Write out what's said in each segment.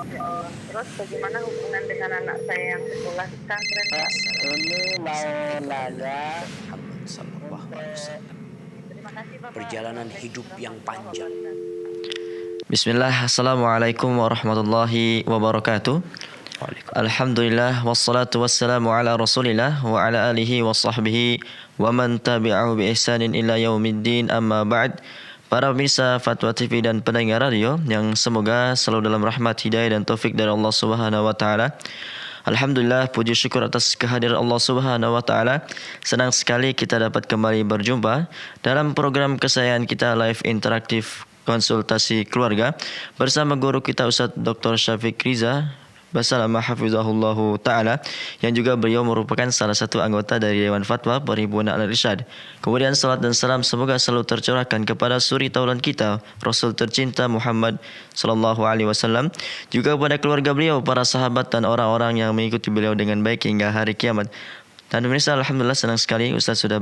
Ya Allah. Terus bagaimana hubungan dengan anak saya yang sekolah di pesantren, Pak? Ini mau nanya Muhammad sallallahu alaihi untuk wasallam. terima kasih Bapak. Perjalanan hidup yang panjang. Bismillah, Assalamualaikum warahmatullahi wabarakatuh. Alhamdulillah, wassalatu wassalamu ala rasulillah wa ala alihi wa sahbihi wa man tabi'ahu bi ihsanin ila yaumiddin, amma ba'd. Para pemirsa Fatwa TV dan pendengar radio yang semoga selalu dalam rahmat, hidayah dan taufik dari Allah Subhanahu wa taala. Alhamdulillah, puji syukur atas kehadiran Allah Subhanahu wa taala. Senang sekali kita dapat kembali berjumpa dalam program kesayangan kita, live interaktif konsultasi keluarga bersama guru kita Ustadz Dr. Syafiq Riza Basalamah hafizahullahu ta'ala, yang juga beliau merupakan salah satu anggota dari Dewan Fatwa Perhimpunan Al-Irsyad. Kemudian salat dan salam semoga selalu tercurahkan kepada suri taulan kita, Rasul tercinta Muhammad sallallahu alaihi wasallam, juga kepada keluarga beliau, para sahabat dan orang-orang yang mengikuti beliau dengan baik hingga hari kiamat. Dan pemirsa, alhamdulillah senang sekali Ustaz sudah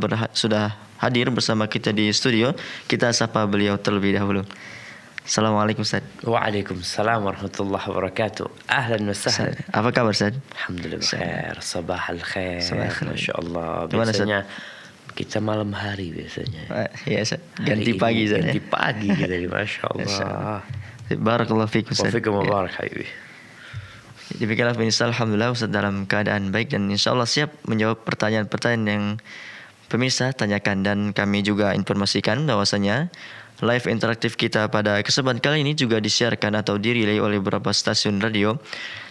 hadir bersama kita di studio. Kita sapa beliau terlebih dahulu. Assalamualaikum Ustaz. Waalaikumsalam warahmatullahi wabarakatuh. Ahlan wa sahlan. Apa kabar Ustaz? Alhamdulillah khair. Sabah al-khair. Sabah al-khair. Masya Allah. Gimana, Biasanya kita malam hari biasanya. Iya Ustaz. Ganti Hari pagi ini Ustaz. Ganti pagi kita di Masya Allah. Barakallahu fiikum Ustaz. Wafikum mubarak habibi. Demikianlah pemirsa, alhamdulillah Ustaz dalam keadaan baik dan insya Allah siap menjawab pertanyaan-pertanyaan yang pemirsa tanyakan, dan kami juga informasikan bahwasanya live interaktif kita pada kesempatan kali ini juga disiarkan atau direlay oleh beberapa stasiun radio.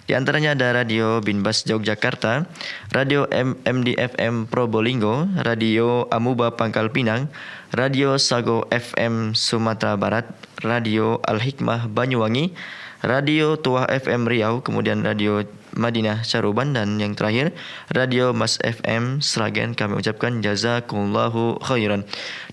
Di antaranya ada Radio Binbas Yogyakarta, Radio MDFM Probolinggo, Radio Amuba Pangkal Pinang, Radio Sago FM Sumatera Barat, Radio Al-Hikmah Banyuwangi, Radio Tuah FM Riau, kemudian Radio Madinah Caruban, dan yang terakhir Radio Mas FM Sragen. Kami ucapkan jazakumullahu khairan.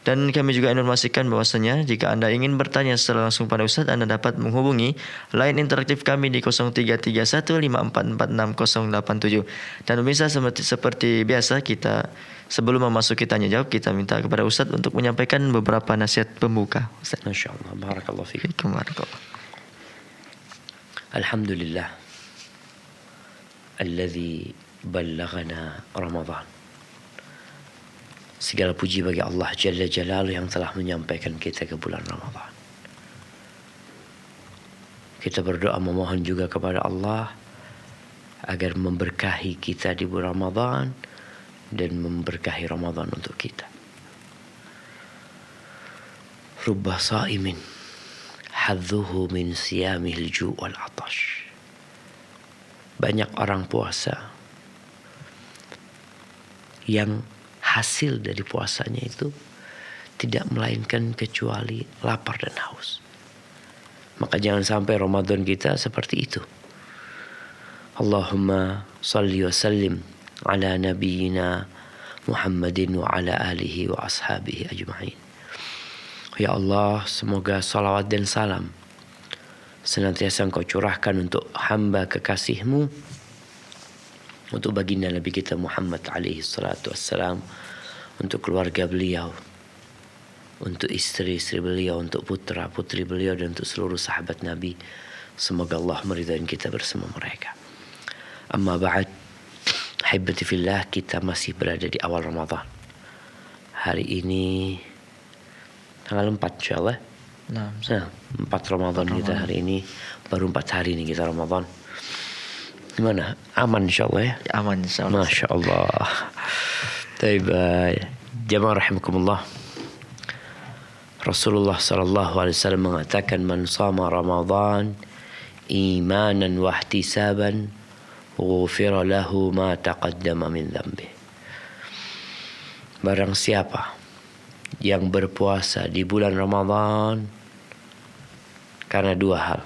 Dan kami juga informasikan bahwasanya jika Anda ingin bertanya secara langsung pada Ustaz, Anda dapat menghubungi line interaktif kami di 0331544687. Dan pemirsa, seperti biasa, kita sebelum memasuki tanya jawab, kita minta kepada Ustaz untuk menyampaikan beberapa nasihat pembuka. Ustaz. Masya Allah. Barakallahu fikum. Barakallah. Alhamdulillah alladzi ballaghana Ramadan. Segala puji bagi Allah Jalla Jalaluhu yang telah menyampaikan kita ke bulan Ramadan. Kita berdoa memohon juga kepada Allah agar memberkahi kita di bulan Ramadan dan memberkahi Ramadan untuk kita. Rubba sa'imin hadzuhu min siyamihil ju' wal atash. Banyak orang puasa yang hasil dari puasanya itu tidak melainkan kecuali lapar dan haus. Maka jangan sampai Ramadan kita seperti itu. Allahumma salli wa sallim ala nabiyyina Muhammadin wa ala alihi wa ashabihi ajma'in. Ya Allah, semoga salawat dan salam senantiasa Engkau curahkan untuk hamba kekasih-Mu, untuk baginda Nabi kita Muhammad alaihi salatu wassalam, untuk keluarga beliau, untuk istri-istri beliau, untuk putra-putri beliau, dan untuk seluruh sahabat Nabi. Semoga Allah meridai kita bersama mereka. Amma ba'd, ahibati fillah, kita masih berada di awal Ramadan. Hari ini tanggal 4 insyaAllah. Nah, 4 Ramadan kita hari ini. Baru 4 hari ini kita Ramadan. Gimana? Aman insyaAllah ya? Aman insyaallah. Masya Allah. Taib, jamaah rahimakumullah. Rasulullah sallallahu alaihi wasallam mengatakan, man sama Ramadan imanan wa ihtisaban ghufira lahu ma taqaddama min dhanbi. Barang siapa yang berpuasa di bulan Ramadan karena dua hal.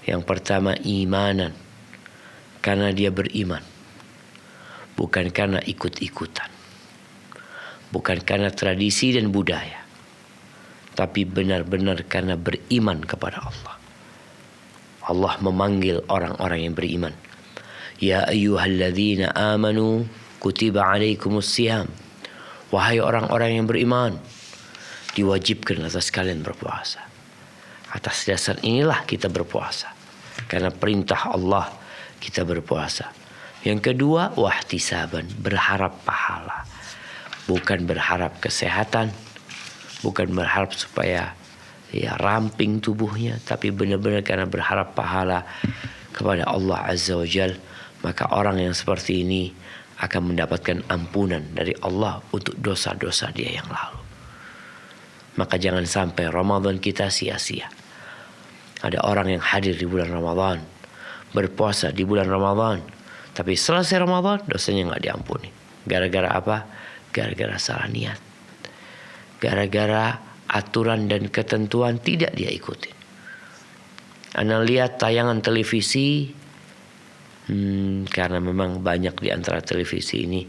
Yang pertama imanan, karena dia beriman, bukan karena ikut-ikutan, bukan karena tradisi dan budaya, tapi benar-benar karena beriman kepada Allah. Allah memanggil orang-orang yang beriman. Ya ayyuhalladzina amanu kutiba alaikumus siyam. Wahai orang-orang yang beriman, diwajibkan atas kalian berpuasa. Atas dasar inilah kita berpuasa. karena perintah Allah kita berpuasa. Yang kedua, wahtisaban, berharap pahala. Bukan berharap kesehatan, bukan berharap supaya ramping tubuhnya, tapi benar-benar karena berharap pahala kepada Allah Azza wa Jal. Maka orang yang seperti ini akan mendapatkan ampunan dari Allah untuk dosa-dosa dia yang lalu. Maka jangan sampai Ramadan kita sia-sia. Ada orang yang hadir di bulan Ramadan, berpuasa di bulan Ramadan, tapi selesai Ramadan dosanya nggak diampuni. Gara-gara apa? Gara-gara salah niat. Gara-gara aturan dan ketentuan tidak dia ikuti. Anda lihat tayangan televisi, karena memang banyak di antara televisi ini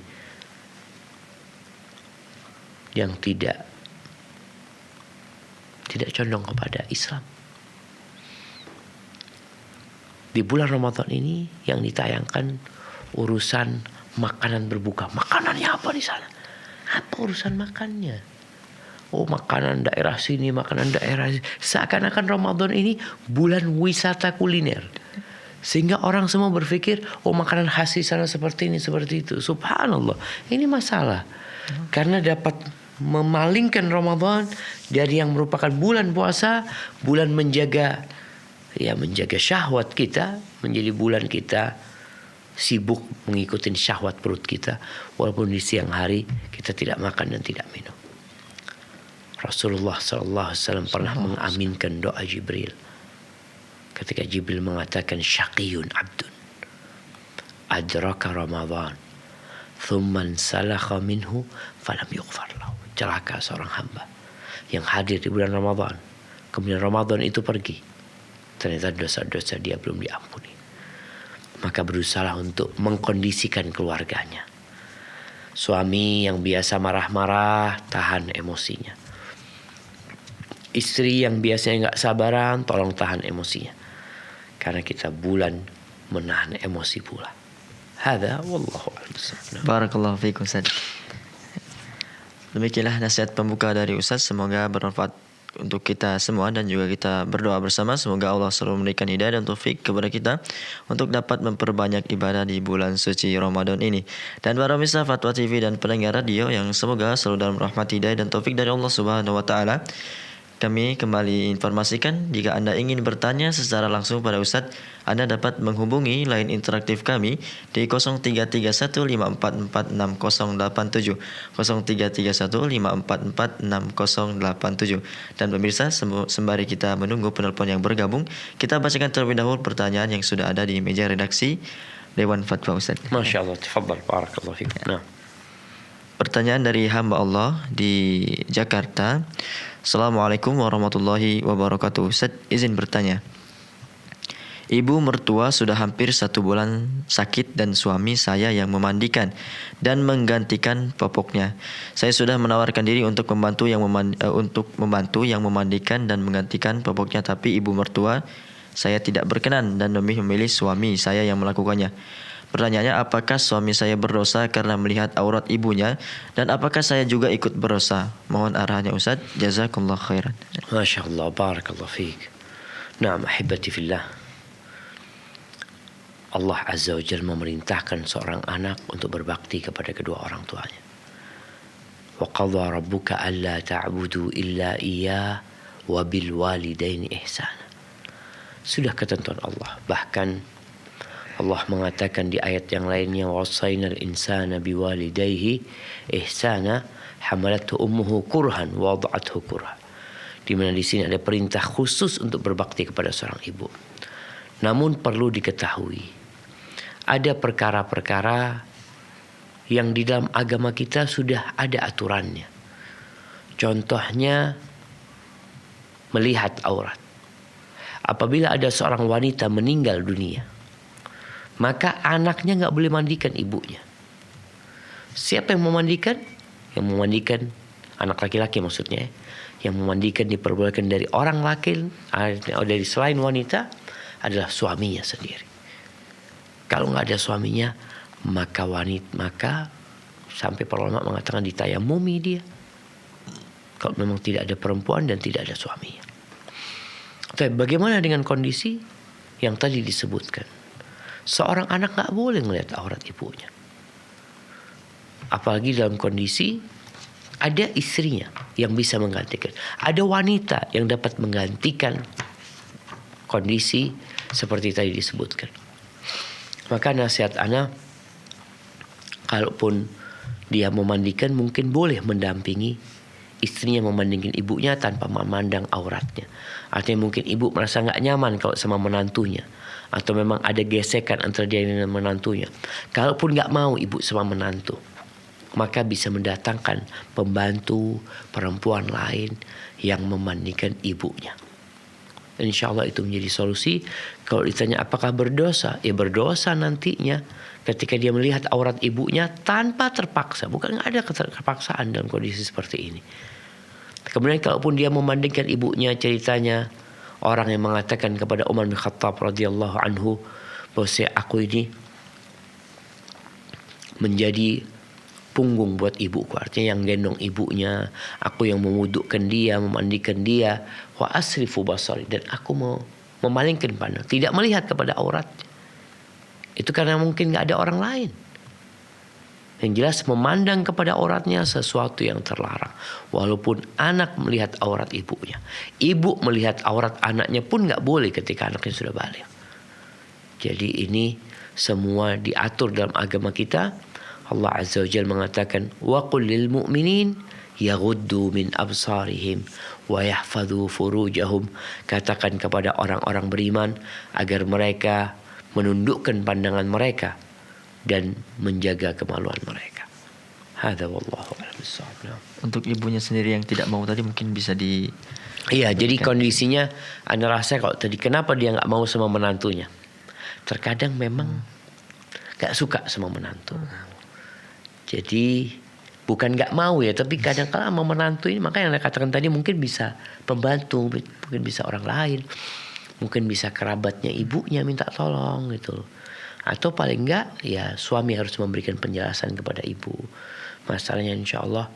yang tidak condong kepada Islam. Di bulan Ramadan ini yang ditayangkan urusan makanan berbuka. Makanannya apa di sana? Apa urusan makannya? Oh, makanan daerah sini, makanan daerah sini. Seakan-akan Ramadan ini bulan wisata kuliner. Sehingga orang semua berpikir, oh makanan khas di sana seperti ini, seperti itu. Subhanallah, ini masalah. Karena dapat memalingkan Ramadan dari yang merupakan bulan puasa, bulan menjaga syahwat kita, menjadi bulan kita sibuk mengikuti syahwat perut kita, walaupun di siang hari kita tidak makan dan tidak minum. Rasulullah SAW pernah mengaminkan doa Jibril ketika Jibril mengatakan, syaqiyun abdun adraka Ramadan thumman salakha minhu falam yughfar lahu. Celaka seorang hamba yang hadir di bulan Ramadan, kemudian Ramadan itu pergi, ternyata dosa-dosa dia belum diampuni. Maka berusaha untuk mengkondisikan keluarganya. Suami yang biasa marah-marah, tahan emosinya. Istri yang biasanya nggak sabaran, tolong tahan emosinya. Karena kita bulan menahan emosi pula. Hada wallahu a'lam. Barakallahu fiikum Ustaz. Demikianlah nasihat pembuka dari Ustaz, semoga bermanfaat untuk kita semua, dan juga kita berdoa bersama semoga Allah selalu memberikan hidayah dan taufik kepada kita untuk dapat memperbanyak ibadah di bulan suci Ramadan ini. Dan para pemirsa Fatwa TV dan pendengar radio yang semoga selalu dalam rahmat, hidayah dan taufik dari Allah Subhanahu wa taala. Kami kembali informasikan, jika Anda ingin bertanya secara langsung pada Ustadz, Anda dapat menghubungi line interaktif kami di 0331544687, 0331544687. Dan pemirsa, sembari kita menunggu penelpon yang bergabung, kita bacakan terlebih dahulu pertanyaan yang sudah ada di meja redaksi Dewan Fatwa Ustadz. Masya Allah, tafadhal, barakallahu fikum. Nah. Pertanyaan dari hamba Allah di Jakarta. Assalamualaikum warahmatullahi wabarakatuh. Ustaz, izin bertanya. Ibu mertua sudah hampir 1 bulan sakit dan suami saya yang memandikan dan menggantikan popoknya. Saya sudah menawarkan diri untuk membantu yang memandikan dan menggantikan popoknya, tapi ibu mertua saya tidak berkenan dan memilih suami saya yang melakukannya. Pertanyaannya, apakah suami saya berdosa karena melihat aurat ibunya, dan apakah saya juga ikut berdosa? Mohon arahannya Ustaz. Jazakallah khairan. Masya Allah, barakallah fiik. Naam, ahibati fillah. Allah Azza wa Jalla memerintahkan seorang anak untuk berbakti kepada kedua orang tuanya. Wa qadha rabbuka alla ta'budu illa iyyah wa bil walidaini ihsana. Sudah ketentuan Allah. Bahkan Allah mengatakan di ayat yang lainnya, wasainal insana biwalidayhi ihsana hamalathu ummuhu kurhan wa wada'athu kurhan. Di mana di sini ada perintah khusus untuk berbakti kepada seorang ibu. Namun perlu diketahui, ada perkara-perkara yang di dalam agama kita sudah ada aturannya. Contohnya melihat aurat. Apabila ada seorang wanita meninggal dunia, maka anaknya nggak boleh mandikan ibunya. Siapa yang memandikan? Yang memandikan anak laki-laki maksudnya. Yang memandikan diperbolehkan dari orang laki, dari selain wanita, adalah suaminya sendiri. Kalau nggak ada suaminya, maka sampai para ulama mengatakan ditayamumi dia. Kalau memang tidak ada perempuan dan tidak ada suaminya. Tapi bagaimana dengan kondisi yang tadi disebutkan. Seorang anak gak boleh melihat aurat ibunya. Apalagi dalam kondisi ada istrinya yang bisa menggantikan. Ada wanita yang dapat menggantikan kondisi seperti tadi disebutkan. Maka nasihat ana, kalaupun dia memandikan mungkin boleh mendampingi istrinya memandingkan ibunya tanpa memandang auratnya. Artinya mungkin ibu merasa gak nyaman kalau sama menantunya, atau memang ada gesekan antara dia dengan menantunya. Kalaupun gak mau ibu sama menantu, maka bisa mendatangkan pembantu perempuan lain yang memandikan ibunya. Insya Allah itu menjadi solusi. Kalau ditanya apakah berdosa, ya berdosa nantinya ketika dia melihat aurat ibunya tanpa terpaksa. Bukan ada keterpaksaan dalam kondisi seperti ini. Kemudian kalaupun dia membandingkan ibunya, ceritanya orang yang mengatakan kepada Umar bin Khattab radhiyallahu anhu bahwa aku ini menjadi punggung buat ibuku, artinya yang gendong ibunya, aku yang memudukkan dia, memandikan dia, wa asrifu basari, dan aku mau memalingkan pandang, tidak melihat kepada aurat. Itu karena mungkin gak ada orang lain. Yang jelas memandang kepada auratnya sesuatu yang terlarang. Walaupun anak melihat aurat ibunya, ibu melihat aurat anaknya pun gak boleh ketika anaknya sudah balik. Jadi ini semua diatur dalam agama kita. Allah Azza wa Jalla mengatakan, wa qul lil mu'minin yaghuddu min absarihim wa yahfadhu furujahum. Katakan kepada orang-orang beriman agar mereka menundukkan pandangan mereka dan menjaga kemaluan mereka. Hadza wallahu a'lam bissawab. Untuk ibunya sendiri yang tidak mau tadi mungkin bisa di... Iya, jadi kondisinya Anda rasa kalau tadi kenapa dia gak mau sama menantunya. Terkadang memang gak suka sama menantu. Jadi bukan gak mau ya, tapi kadang-kala sama menantu ini, maka yang Anda katakan tadi mungkin bisa pembantu, mungkin bisa orang lain, mungkin bisa kerabatnya ibunya minta tolong gitu. Atau paling enggak ya suami harus memberikan penjelasan kepada ibu. Masalahnya insya Allah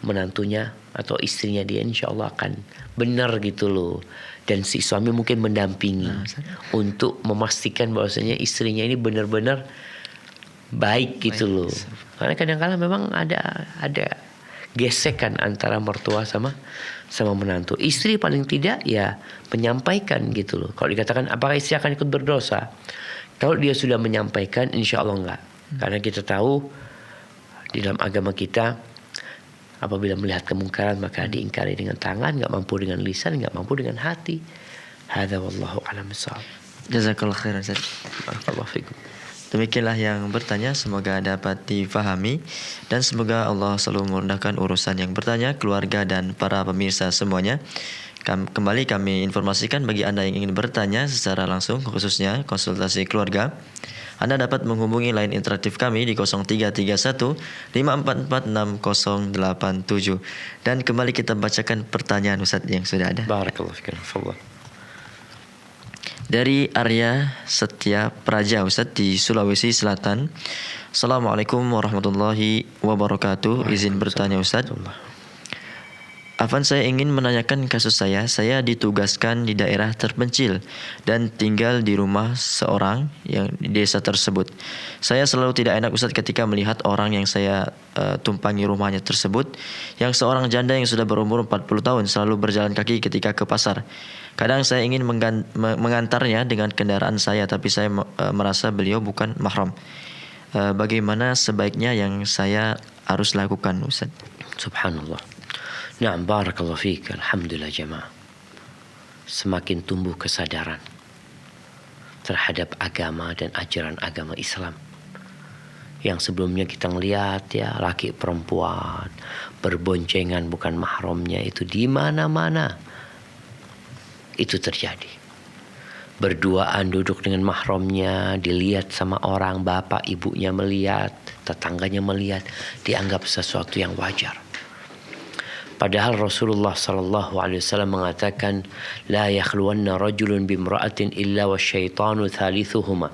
menantunya atau istrinya dia insya Allah akan benar gitu loh. Dan si suami mungkin mendampingi untuk memastikan bahwasanya istrinya ini benar-benar baik gitu loh. Karena kadang-kadang memang ada gesekan antara mertua sama menantu. Istri paling tidak ya menyampaikan gitu loh. Kalau dikatakan apakah istri akan ikut berdosa? Kalau dia sudah menyampaikan, insya Allah enggak. Karena kita tahu di dalam agama kita, apabila melihat kemungkaran maka diingkari dengan tangan, enggak mampu dengan lisan, enggak mampu dengan hati. Hadza wallahu a'lam bissawab. Jazakallah khairan Ustaz. Barakallahu fikum. Demikianlah yang bertanya, semoga dapat difahami dan semoga Allah selalu memudahkan urusan yang bertanya, keluarga dan para pemirsa semuanya. Kembali kami informasikan bagi Anda yang ingin bertanya secara langsung, khususnya konsultasi keluarga, Anda dapat menghubungi line interaktif kami di 0331 544 6087. Dan kembali kita bacakan pertanyaan Ustaz yang sudah ada. Barakallahu fikum. Fadhal. Dari Arya Setia Praja Ustaz di Sulawesi Selatan. Assalamualaikum warahmatullahi wabarakatuh. Izin bertanya Ustaz. Afan, saya ingin menanyakan kasus saya. Saya ditugaskan di daerah terpencil dan tinggal di rumah seorang yang di desa tersebut. Saya selalu tidak enak Ustaz ketika melihat orang yang saya tumpangi rumahnya tersebut, yang seorang janda yang sudah berumur 40 tahun selalu berjalan kaki ketika ke pasar. Kadang saya ingin mengantarnya dengan kendaraan saya, tapi saya merasa beliau bukan mahram. Bagaimana sebaiknya yang saya harus lakukan Ustaz? Subhanallah. Na'am, barakallahu fiik. Alhamdulillah jemaah. Semakin tumbuh kesadaran terhadap agama dan ajaran agama Islam. Yang sebelumnya kita ngelihat ya laki perempuan berboncengan bukan mahramnya, itu di mana-mana itu terjadi. Berduaan duduk dengan mahramnya, dilihat sama orang, bapak ibunya melihat, tetangganya melihat, dianggap sesuatu yang wajar. Padahal Rasulullah sallallahu alaihi wasallam mengatakan, la yakhluwanna rajulun bimra'atin illa wasyaitanu thalithuhuma.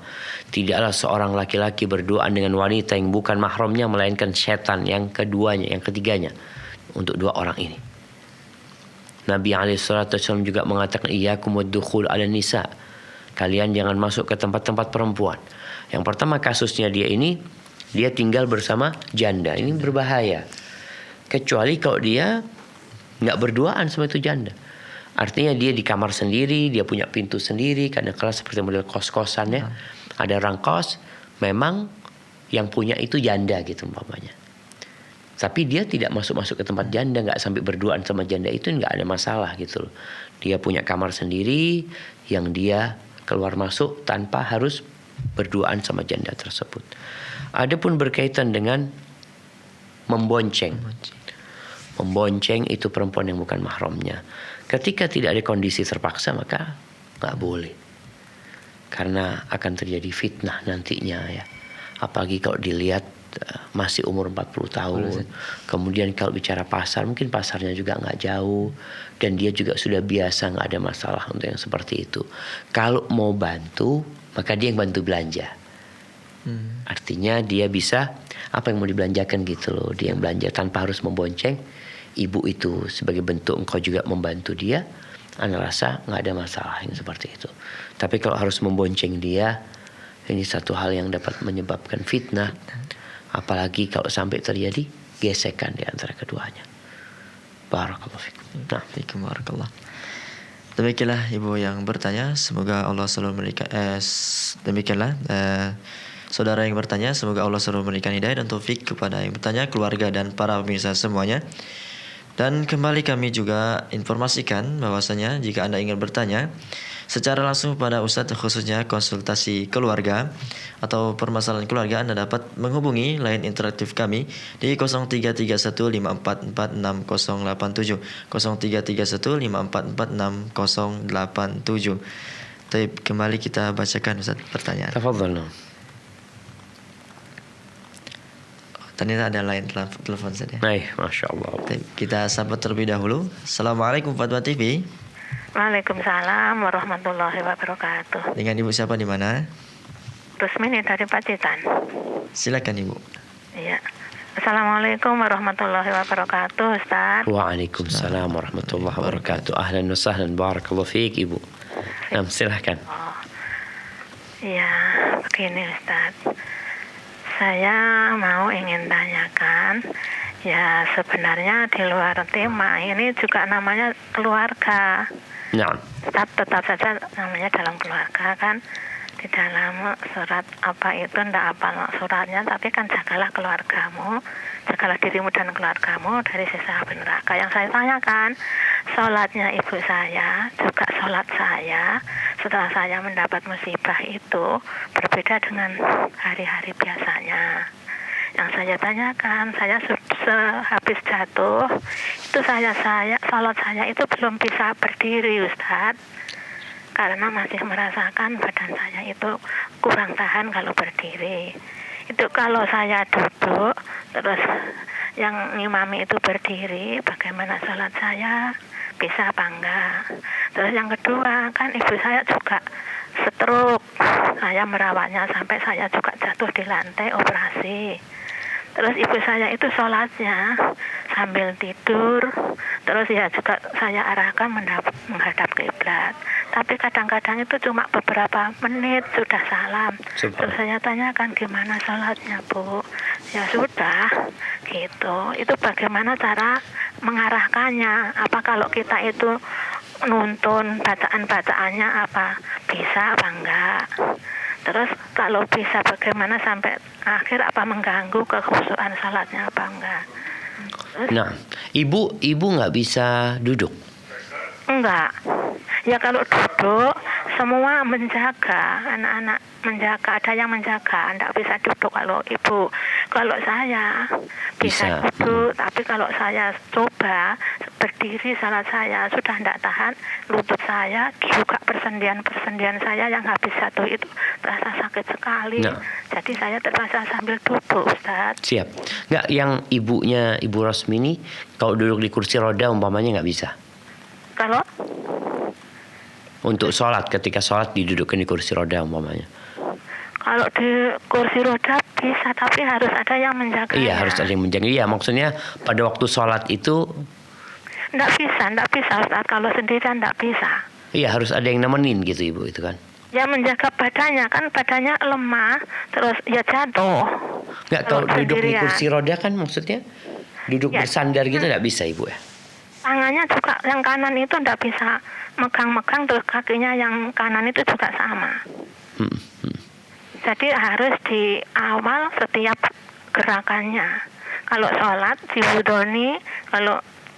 Tidaklah seorang laki-laki berduaan dengan wanita yang bukan mahramnya melainkan syaitan yang keduanya, yang ketiganya untuk dua orang ini. Nabi alaihi salatu wasallam juga mengatakan, iyyakum wad-dukhul 'ala nisa. kalian jangan masuk ke tempat-tempat perempuan. Yang pertama kasusnya dia tinggal bersama janda. Ini berbahaya. Kecuali kalau dia nggak berduaan sama itu janda. Artinya dia di kamar sendiri, dia punya pintu sendiri, kadang-kadang seperti model kos-kosan ya. Ada orang kos, memang yang punya itu janda gitu umpamanya. Tapi dia tidak masuk-masuk ke tempat janda, nggak sampai berduaan sama janda itu nggak ada masalah gitu loh. Dia punya kamar sendiri yang dia keluar masuk tanpa harus berduaan sama janda tersebut. Adapun berkaitan dengan membonceng. Membonceng itu perempuan yang bukan mahramnya. Ketika tidak ada kondisi terpaksa maka nggak boleh. Karena akan terjadi fitnah nantinya ya. Apalagi kalau dilihat masih umur 40 tahun. Kemudian kalau bicara pasar, mungkin pasarnya juga nggak jauh. Dan dia juga sudah biasa, nggak ada masalah untuk yang seperti itu. Kalau mau bantu, maka dia yang bantu belanja. Artinya dia bisa, apa yang mau dibelanjakan gitu loh. Dia yang belanja tanpa harus membonceng. Ibu itu sebagai bentuk engkau juga membantu dia. Ana rasa nggak ada masalah yang seperti itu. Tapi kalau harus membonceng dia, ini satu hal yang dapat menyebabkan fitnah. Apalagi kalau sampai terjadi gesekan di antara keduanya. Barakallahu fikum. Nah, Fikum barakallah. Demikianlah ibu yang bertanya, semoga Allah selalu memberikan demikianlah saudara yang bertanya, semoga Allah selalu memberikan hidayah dan taufik kepada yang bertanya, keluarga dan para pemirsa semuanya. Dan kembali kami juga informasikan bahwasanya jika Anda ingin bertanya secara langsung kepada Ustadz, khususnya konsultasi keluarga atau permasalahan keluarga, Anda dapat menghubungi line interaktif kami di 0331544687 0331544687. Baik, kembali kita bacakan Ustadz pertanyaan. tafadhal. Ternyata ada line telepon saja. Baik, Masya Allah. Baik, kita sapa terlebih dahulu. Assalamualaikum Fatwa TV. Waalaikumsalam warahmatullahi wabarakatuh. Dengan ibu siapa di mana? Rusmini dari Pacitan. Silakan ibu. Iya. Assalamualaikum warahmatullahi wabarakatuh, Ustaz. Waalaikumsalam warahmatullahi wabarakatuh. Ahlan wa sahlan, barakallahu fiik ibu. Nah, silahkan. Iya, begini Ustaz. Saya ingin tanyakan, ya sebenarnya di luar tema ini juga namanya keluarga. Nah, Tetap saja namanya dalam keluarga kan. Di dalam surat apa itu, ndak apa suratnya, tapi kan jagalah keluargamu, jagalah dirimu dan keluargamu dari siksa api neraka. Yang saya tanyakan, sholatnya ibu saya, juga sholat saya, setelah saya mendapat musibah itu berbeda dengan hari-hari biasanya. Yang saya tanyakan, saya sehabis jatuh, itu saya sholat saya itu belum bisa berdiri Ustadz. Karena masih merasakan badan saya itu kurang tahan kalau berdiri. Itu kalau saya duduk, terus yang ngimami itu berdiri, bagaimana sholat saya? Bisa apa enggak? Terus yang kedua, kan ibu saya juga stroke. Saya merawatnya sampai saya juga jatuh di lantai operasi. Terus ibu saya itu sholatnya sambil tidur. Terus ya juga saya arahkan menghadap kiblat. Tapi kadang-kadang itu cuma beberapa menit sudah salam. Terus saya tanyakan gimana sholatnya Bu? Ya sudah gitu. Itu bagaimana cara mengarahkannya? Apa kalau kita itu nuntun bacaan-bacaannya apa bisa apa enggak? Terus kalau bisa bagaimana sampai akhir, apa mengganggu kekhusyuan salatnya apa enggak? nah, ibu nggak bisa duduk. Enggak. Ya kalau duduk semua menjaga, anak-anak menjaga, ada yang menjaga, enggak bisa duduk kalau ibu. Kalau saya bisa duduk, tapi kalau saya coba berdiri salat saya sudah enggak tahan, lutut saya juga persendian saya yang habis jatuh itu terasa sakit sekali. Nah. Jadi saya terpaksa sambil duduk, Ustaz. Siap. Nggak, yang ibunya Ibu Rosmini kalau duduk di kursi roda umpamanya nggak bisa. Kalau Untuk sholat, ketika sholat didudukkan di kursi roda umpamanya. Kalau di kursi roda bisa, tapi harus ada yang menjaga. Iya, harus ada yang menjaga. Iya, maksudnya pada waktu sholat itu. Enggak bisa Ustaz. Kalau sendirian enggak bisa. Iya, harus ada yang nemenin gitu ibu itu kan. Ya menjaga badannya, kan badannya lemah, terus ya jatuh. Nggak, kalau duduk di sendirian. kursi roda kan maksudnya duduk Ya. bersandar gitu nggak bisa Ibu ya? Tangannya juga yang kanan itu nggak bisa megang-megang, terus kakinya yang kanan itu juga sama. Jadi harus di awal setiap gerakannya. Kalau sholat diwudoni, kalau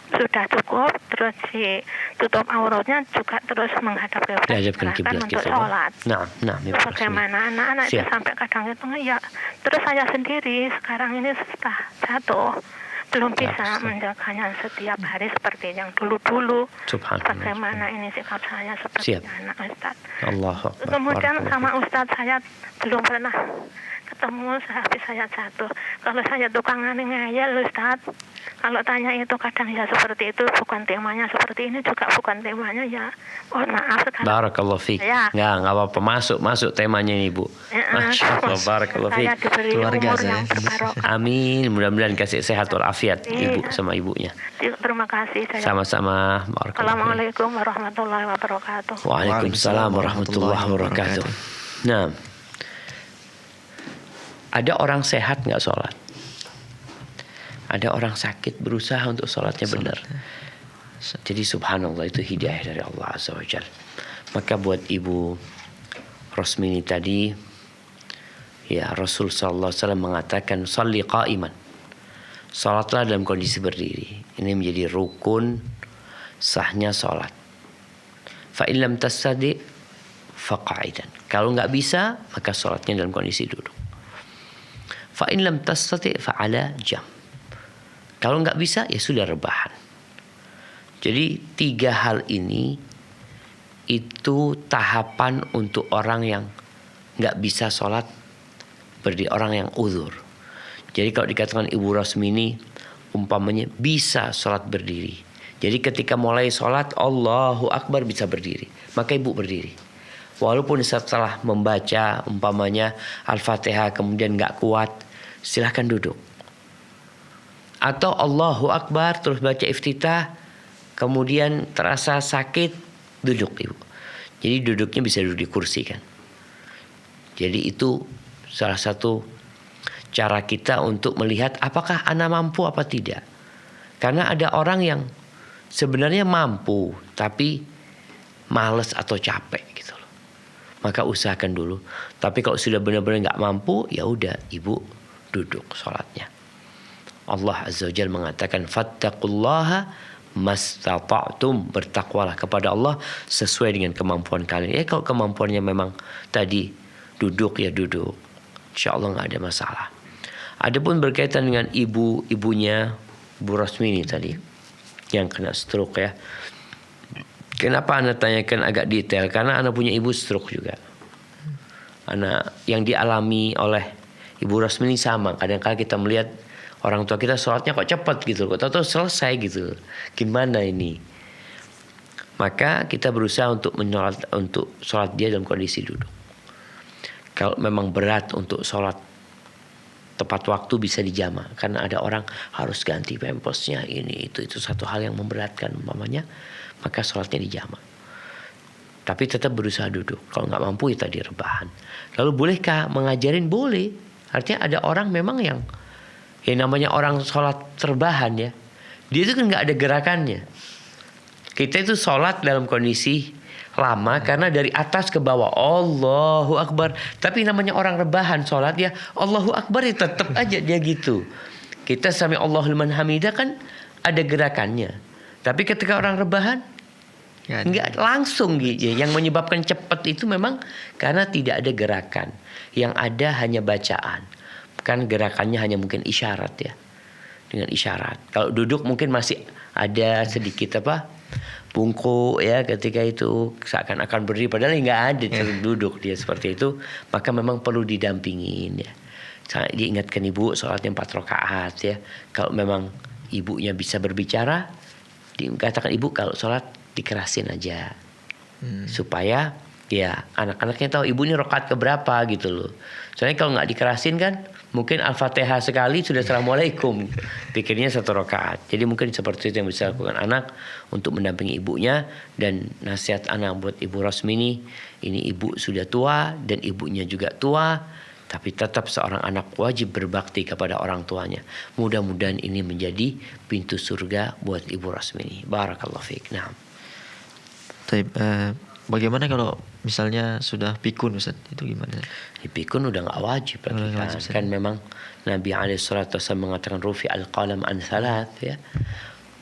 sudah cukup terus ditutup auratnya juga terus menghadap kiblat, Dihadapkan kiblat untuk gitu. sholat. Nah, Terus bagaimana anak-anak itu Siap. sampai kadang itu ya terus saya sendiri sekarang ini sudah jatuh, belum bisa menjaganya setiap hari seperti yang dulu-dulu. Subhanallah. Bagaimana ini sikap saya seperti Siap. anak Ustaz. Allahu Akbar. Kemudian Barakallahu sama fiik. Ustaz saya belum pernah ketemu habis saya jatuh. Kalau saya tukang ngeyel Ustaz, kalau tanya itu kadang ya seperti itu, bukan temanya seperti ini juga bukan temanya ya. Mohon maaf sekarang. Barakallahu fiik. Ya. Nggak apa-apa, masuk temanya ini Bu. Masya Allah, barakallahu Saya fiik. diberi Keluarga umur saya. yang berbarokah. Amin, mudah-mudahan kasih sehat walafiat Ibu sama ibunya. Terima kasih saya. Sama-sama. Barakallahu fiik. Assalamualaikum warahmatullahi wabarakatuh. Waalaikumsalam warahmatullahi wabarakatuh. Nah, ada orang sehat nggak sholat? Ada orang sakit berusaha untuk sholatnya benar. Jadi subhanallah, itu hidayah dari Allah Azza wa Jalla. Maka buat Ibu Rosmini tadi, ya Rasul sallallahu alaihi wasallam mengatakan shalli qa'iman. Salatlah dalam kondisi berdiri. Ini menjadi rukun sahnya salat. Fa in lam tastadi faqa'idan. Kalau nggak bisa, maka salatnya dalam kondisi duduk. Fa in lam tastati fa ala jam. Kalau nggak bisa, ya sudah rebahan. Jadi 3 hal ini itu tahapan untuk orang yang nggak bisa sholat, berdiri, orang yang uzur. Jadi kalau dikatakan Ibu Rosmini umpamanya bisa sholat berdiri. Jadi ketika mulai sholat Allahu Akbar bisa berdiri, maka Ibu berdiri. Walaupun setelah membaca umpamanya Al-Fatihah kemudian nggak kuat, silahkan duduk. Atau Allahu Akbar terus baca iftitah, kemudian terasa sakit, duduk Ibu. Jadi duduknya bisa duduk di kursi kan. Jadi itu salah satu cara kita untuk melihat apakah anak mampu apa tidak. Karena ada orang yang sebenarnya mampu tapi malas atau capek gitu loh. Maka usahakan dulu. Tapi kalau sudah benar-benar nggak mampu, ya udah Ibu duduk sholatnya. Allah Azza wa Jalla mengatakan fattaqullaha mastata'tum, bertakwalah kepada Allah sesuai dengan kemampuan kalian. Ya kalau kemampuannya memang tadi duduk ya duduk, insya Allah nggak ada masalah. Adapun berkaitan dengan ibunya Bu Rosmini tadi yang kena stroke ya. Kenapa Anda tanyakan agak detail? Karena Anda punya ibu stroke juga. Anak yang dialami oleh Ibu Rosmini sama. Kadang-kadang kita melihat orang tua kita sholatnya kok cepat gitu, kok tahu-tahu selesai gitu. Gimana ini? Maka kita berusaha untuk sholat dia dalam kondisi duduk. Kalau memang berat untuk sholat tepat waktu bisa dijama, karena ada orang harus ganti pampersnya ini itu satu hal yang memberatkan umpamanya, maka sholatnya dijama. Tapi tetap berusaha duduk. Kalau nggak mampu ya tadi rebahan. Lalu bolehkah mengajarin? Boleh. Artinya ada orang memang yang namanya orang sholat terbahan ya. Dia itu kan nggak ada gerakannya. Kita itu sholat dalam kondisi lama karena dari atas ke bawah Allahu Akbar. Tapi namanya orang rebahan sholat ya Allahu Akbar ya tetap aja dia gitu. Kita sami Allahul liman hamidah kan ada gerakannya. Tapi ketika orang rebahan nggak langsung gitu. Yang menyebabkan cepat itu memang karena tidak ada gerakan. Yang ada hanya bacaan. Kan gerakannya hanya mungkin isyarat ya. Dengan isyarat. Kalau duduk mungkin masih ada sedikit bungkuk ya ketika itu seakan-akan berdiri padahal nggak ada duduk dia seperti itu, maka memang perlu didampingin ya. Sangat diingatkan ibu sholatnya 4 rakaat ya. Kalau memang ibunya bisa berbicara, dikatakan ibu kalau sholat dikerasin aja supaya Ya, anak-anaknya tahu ibu ini rakaat keberapa gitu loh. Soalnya kalau nggak dikerasin kan, mungkin Al-Fatihah sekali sudah Assalamualaikum. Pikirnya 1 rakaat. Jadi mungkin seperti itu yang bisa lakukan anak untuk mendampingi ibunya. Dan nasihat anak buat Ibu Rosmini, ini ibu sudah tua dan ibunya juga tua. Tapi tetap seorang anak wajib berbakti kepada orang tuanya. Mudah-mudahan ini menjadi pintu surga buat Ibu Rosmini. Barakallahu fiik. Nah. Taib, bagaimana kalau misalnya sudah pikun Ustaz? Itu gimana? Pikun udah nggak wajib lagi kan. Kan memang Nabi SAW mengatakan rufi al-qalam an salat ya.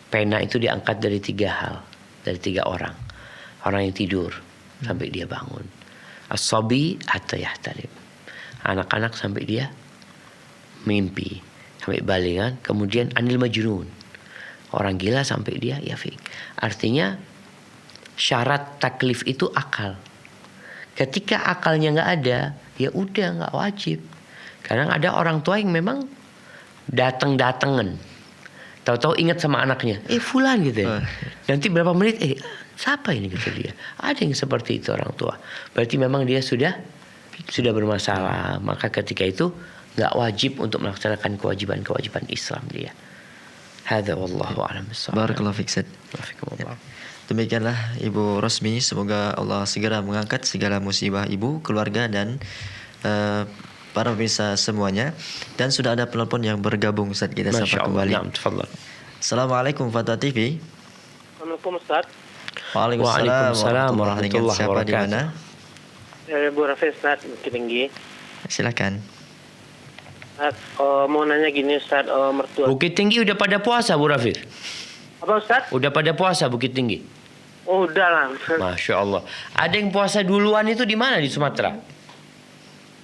Pena itu diangkat dari 3 hal, dari 3 orang. Orang yang tidur sampai dia bangun. As-sabi hatta yahtalim. Anak-anak sampai dia mimpi, sampai balik kan. Kemudian anil majnun. Orang gila sampai dia yafik. Artinya syarat taklif itu akal. Ketika akalnya nggak ada, ya udah nggak wajib. Kadang ada orang tua yang memang datang-datangan, tahu-tahu ingat sama anaknya, fulan gitu ya. Nanti berapa menit, siapa ini gitu dia. Ada yang seperti itu orang tua. Berarti memang dia sudah bermasalah. Maka ketika itu nggak wajib untuk melaksanakan kewajiban Islam dia. Hadza wallahu a'lam bissawab. Barakallahu fiik Ustaz. Demikianlah Ibu Rosmi, semoga Allah segera mengangkat segala musibah ibu, keluarga dan para pemirsa semuanya. Dan sudah ada penelpon yang bergabung Ustaz, kita sapa kembali. Assalamualaikum Fatwa TV. Assalamualaikum Ustaz. Waalaikumsalam warahmatullahi wabarakatuh. Bu Rafi Ustaz, Bukit Tinggi. Silakan. Ustaz, mau nanya gini Ustaz, mertua. Bukit Tinggi udah pada puasa Bu Rafi? Apa Ustaz? Udah pada puasa Bukit Tinggi? Oh, udah lah. Masya Allah. Ada yang puasa duluan itu di mana di Sumatera?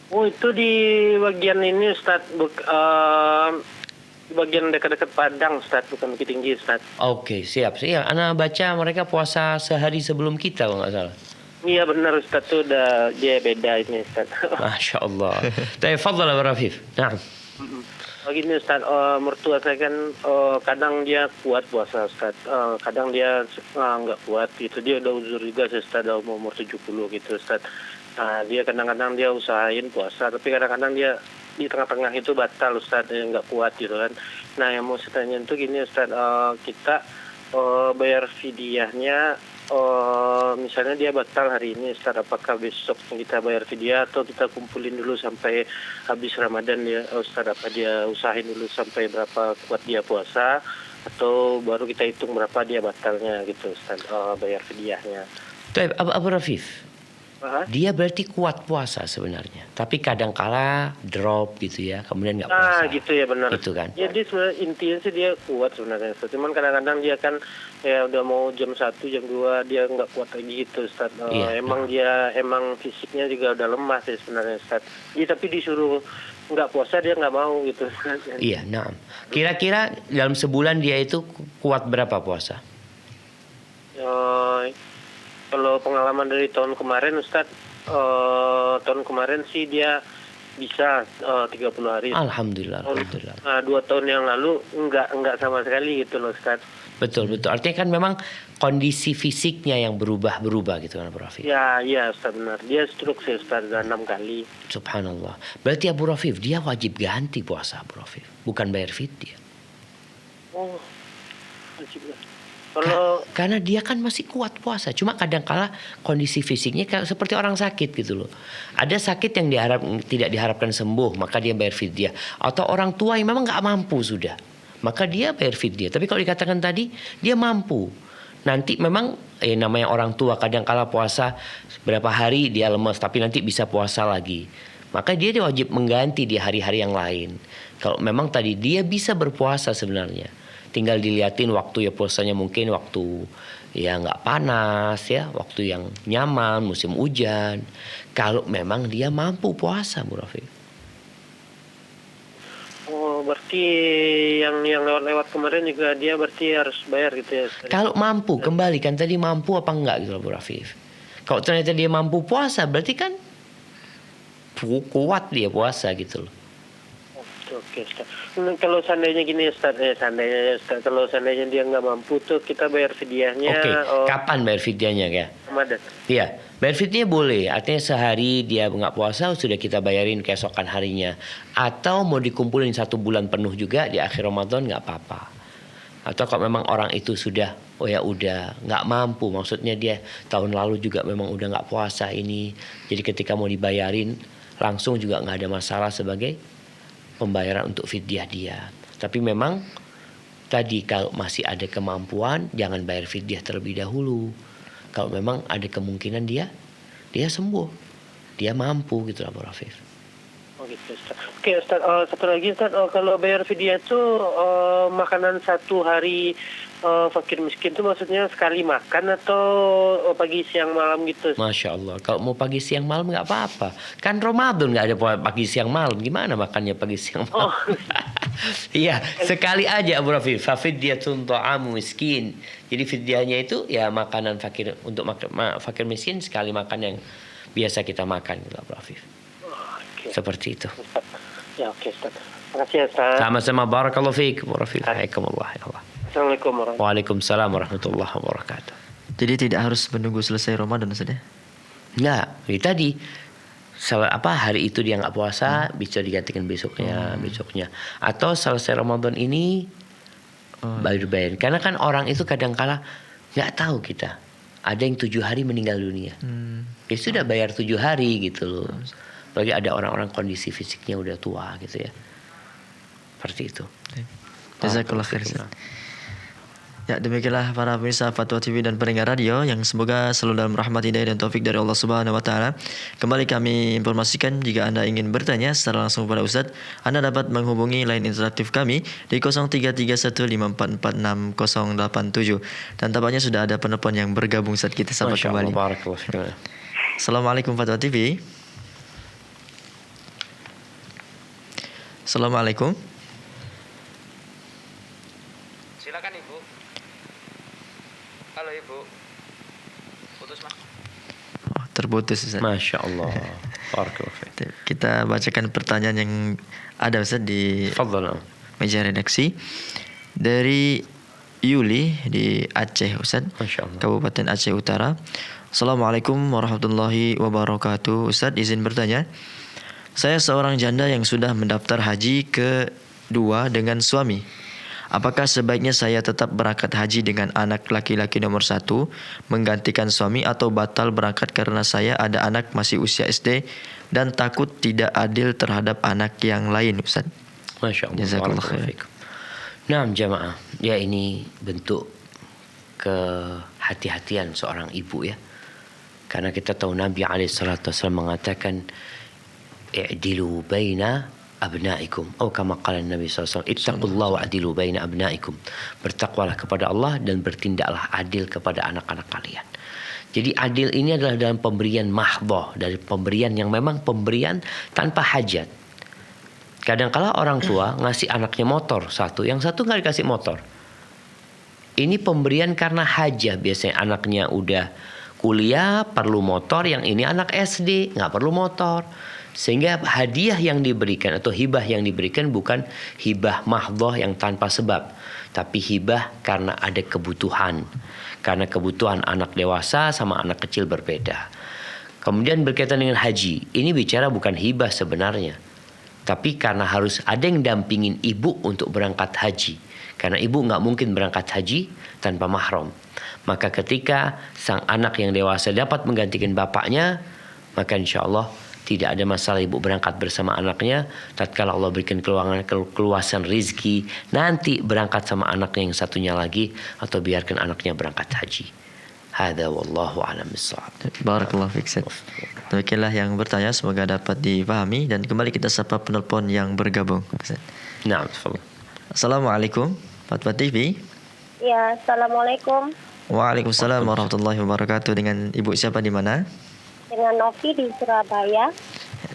Oh, itu di bagian ini Ustaz, di bagian dekat-dekat Padang Ustaz, bukan Bukit Tinggi Ustaz. Oke, siap. Iya, Ana baca mereka puasa sehari sebelum kita kalau nggak salah. Iya benar Ustaz, tuh udah dia beda ini Ustaz. Masya Allah. Tapi fadhal Abu Rafif. Nah. Begini Ustaz, mertua saya kan kadang dia kuat puasa Ustaz, kadang dia nggak kuat gitu. Dia udah uzur juga sih Ustaz, udah umur 70 gitu Ustaz. Nah, dia kadang-kadang dia usahain puasa, tapi kadang-kadang dia di tengah-tengah itu batal Ustaz, dia nggak kuat gitu kan. Nah, yang mau saya tanya itu gini Ustaz, kita bayar fidyahnya, misalnya dia batal hari ini Ustaz, apakah besok kita bayar fidyah atau kita kumpulin dulu sampai habis Ramadan ya Ustaz, apa dia usahain dulu sampai berapa kuat dia puasa atau baru kita hitung berapa dia batalnya gitu Ustaz, bayar fidyahnya. Baik, Abu Rafif. Dia berarti kuat puasa sebenarnya, tapi kadang-kala drop gitu ya, kemudian nggak puasa. Gitu ya benar. Gitu kan. Jadi sebenarnya intinya sih dia kuat sebenarnya. Cuman kadang-kadang dia kan ya udah mau jam 1, jam 2 dia nggak kuat lagi gitu Ustaz. Emang fisiknya juga udah lemah sih sebenarnya Ustaz. Iya, tapi disuruh nggak puasa dia nggak mau gitu. Iya, nah. Kira-kira dalam sebulan dia itu kuat berapa puasa? Kalau pengalaman dari tahun kemarin Ustadz, tahun kemarin sih dia bisa 30 hari. Alhamdulillah. 2 tahun yang lalu enggak sama sekali gitu loh Ustadz. Betul. Artinya kan memang kondisi fisiknya yang berubah gitu kan Abu Rafif. Iya Ustadz benar. Dia stroke sih Ustadz 6 kali. Subhanallah. Berarti Abu Rafif dia wajib ganti puasa Abu Rafif, bukan bayar fidyah. Oh, wajib lah. Karena dia kan masih kuat puasa, cuma kadang-kala kondisi fisiknya seperti orang sakit gitu loh. Ada sakit yang tidak diharapkan sembuh, maka dia bayar fidyah. Atau orang tua yang memang nggak mampu sudah, maka dia bayar fidyah. Tapi kalau dikatakan tadi dia mampu, nanti memang namanya orang tua kadang-kala puasa berapa hari dia lemes, tapi nanti bisa puasa lagi. Maka dia wajib mengganti di hari-hari yang lain. Kalau memang tadi dia bisa berpuasa sebenarnya. Tinggal dilihatin waktu ya puasanya, mungkin waktu ya nggak panas ya, waktu yang nyaman, musim hujan. Kalau memang dia mampu puasa, Bu Rafi. Oh, berarti yang lewat kemarin juga dia berarti harus bayar gitu ya? Kalau mampu, kembali kan tadi mampu apa enggak gitu Bu Rafi. Kalau ternyata dia mampu puasa, berarti kan kuat dia puasa gitu loh. Oke, Ustaz. Kalau seandainya gini Ustaz, kalau seandainya dia nggak mampu tuh kita bayar fidyahnya. Oke, kapan bayar fidyahnya ya? Ramadan. Iya, Bayar fidyah boleh, artinya sehari dia nggak puasa sudah kita bayarin keesokan harinya. Atau mau dikumpulin 1 bulan penuh juga di akhir Ramadan nggak apa-apa. Atau kalau memang orang itu sudah, oh ya udah nggak mampu, maksudnya dia tahun lalu juga memang udah nggak puasa ini. Jadi ketika mau dibayarin langsung juga nggak ada masalah sebagai pembayaran untuk fidyah dia. Tapi memang tadi kalau masih ada kemampuan jangan bayar fidyah terlebih dahulu. Kalau memang ada kemungkinan dia sembuh, dia mampu gitu lah, Bro Afif. Oh gitu, Ustaz. Oke, Ustaz, satu lagi, Ustaz, kalau bayar fidyah itu makanan 1 hari fakir miskin itu maksudnya sekali makan atau pagi siang malam gitu? Masya Allah. Kalau mau pagi siang malam nggak apa-apa. Kan Ramadan nggak ada pagi siang malam. Gimana makannya pagi siang malam? Oh. Iya, sekali aja Abu Rafi. Fafidyatun ta'amu miskin. Jadi fidyahnya itu ya makanan fakir untuk fakir miskin sekali makan yang biasa kita makan gitu Abu Rafi. Oke. Seperti itu. Ya oke, Ustaz. Makasih ya, Ustaz. Sama-sama, barakallahu fiik Abu Rafi. Waalaikumsalam ya Allah. Assalamualaikum warahmatullahi Waalaikumsalam warahmatullahi wabarakatuh. Jadi tidak harus menunggu selesai Ramadan Ustaz ya? Nggak, itu tadi hari itu dia nggak puasa bisa digantikan besoknya atau selesai Ramadan ini baru bayarin. Karena kan orang itu kadang-kala nggak tahu kita ada yang 7 hari meninggal dunia. Ya sudah bayar 7 hari gitu loh. Apalagi ada orang-orang kondisi fisiknya udah tua gitu ya. Seperti itu. Jazakallah khair. Ya, demikianlah para pemirsa Fatwa TV dan pendengar radio yang semoga selalu dalam rahmat, hidayah dan taufik dari Allah Subhanahu wa taala. Kembali kami informasikan jika Anda ingin bertanya secara langsung kepada Ustaz, Anda dapat menghubungi line interaktif kami di 0331544687. Dan tampaknya sudah ada penelpon yang bergabung saat kita sapa kembali. Assalamualaikum Fatwa TV. Assalamualaikum. Silakan Ibu. Halo Ibu. Putus Mas. Oh, terputus Ustaz. Masya Allah. Barakallahu fiik. Kita bacakan pertanyaan yang ada Ustaz di Tafadhal. meja redaksi dari Yuli di Aceh Ustaz. Masya Allah. Kabupaten Aceh Utara. Assalamualaikum warahmatullahi wabarakatuh. Ustaz, izin bertanya. Saya seorang janda yang sudah mendaftar haji kedua dengan suami. Apakah sebaiknya saya tetap berangkat haji dengan anak laki-laki nomor 1 menggantikan suami, atau batal berangkat karena saya ada anak masih usia SD dan takut tidak adil terhadap anak yang lain Ustaz? Masya Allah. Jazakallah khair. Nah jamaah, ya ini bentuk kehati-hatian seorang ibu ya. Karena kita tahu Nabi SAW mengatakan i'dilu baina abnaikum, atau kama qala Nabi SAW, ittaqullaha wa'dilu baina abnaikum. Bertakwalah kepada Allah dan bertindaklah adil kepada anak-anak kalian. Jadi adil ini adalah dalam pemberian mahdhah, dari pemberian yang memang pemberian tanpa hajat. Kadang-kala orang tua ngasih anaknya motor satu, yang satu nggak dikasih motor. Ini pemberian karena hajat. Biasanya anaknya udah kuliah perlu motor, yang ini anak SD nggak perlu motor. Sehingga hadiah yang diberikan atau hibah yang diberikan bukan hibah mahdhah yang tanpa sebab, tapi hibah karena ada kebutuhan. Karena kebutuhan anak dewasa sama anak kecil berbeda. Kemudian berkaitan dengan haji, ini bicara bukan hibah sebenarnya, tapi karena harus ada yang dampingin ibu untuk berangkat haji. Karena ibu nggak mungkin berangkat haji tanpa mahram. Maka ketika sang anak yang dewasa dapat menggantikan bapaknya, maka insya Allah tidak ada masalah ibu berangkat bersama anaknya. Tatkala Allah berikan keluasan rizki, nanti berangkat sama anaknya yang satunya lagi, atau biarkan anaknya berangkat haji. Hadza wallahu a'lam bissawab. Barakallahu fiik. Demikianlah yang bertanya, semoga dapat dipahami. Dan kembali kita sapa penelpon yang bergabung. Nah, tafadhal. Assalamualaikum Fatwa TV. Ya, assalamualaikum. Waalaikumsalam warahmatullahi wabarakatuh. Dengan Ibu siapa di mana? Dengan Novi di Surabaya.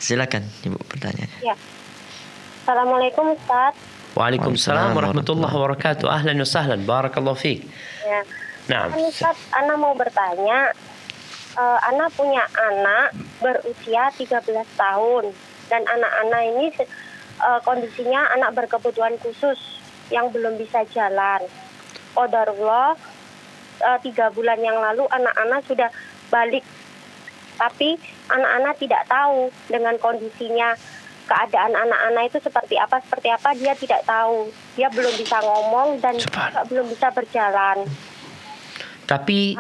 Silakan Ibu pertanyaan. Ya. Assalamualaikum Ustaz. Waalaikumsalam warahmatullahi wabarakatuh. Ahlan wa sahlan. Barakallahu fiik. Ya. Nah, Ustaz, Ana mau bertanya. Ana punya anak berusia 13 tahun. Dan anak-anak ini kondisinya anak berkebutuhan khusus yang belum bisa jalan. Qadarullah 3 bulan yang lalu anak-anak sudah balik Tapi anak-anak tidak tahu dengan kondisinya, keadaan anak-anak itu seperti apa dia tidak tahu. Dia belum bisa ngomong dan juga belum bisa berjalan. Tapi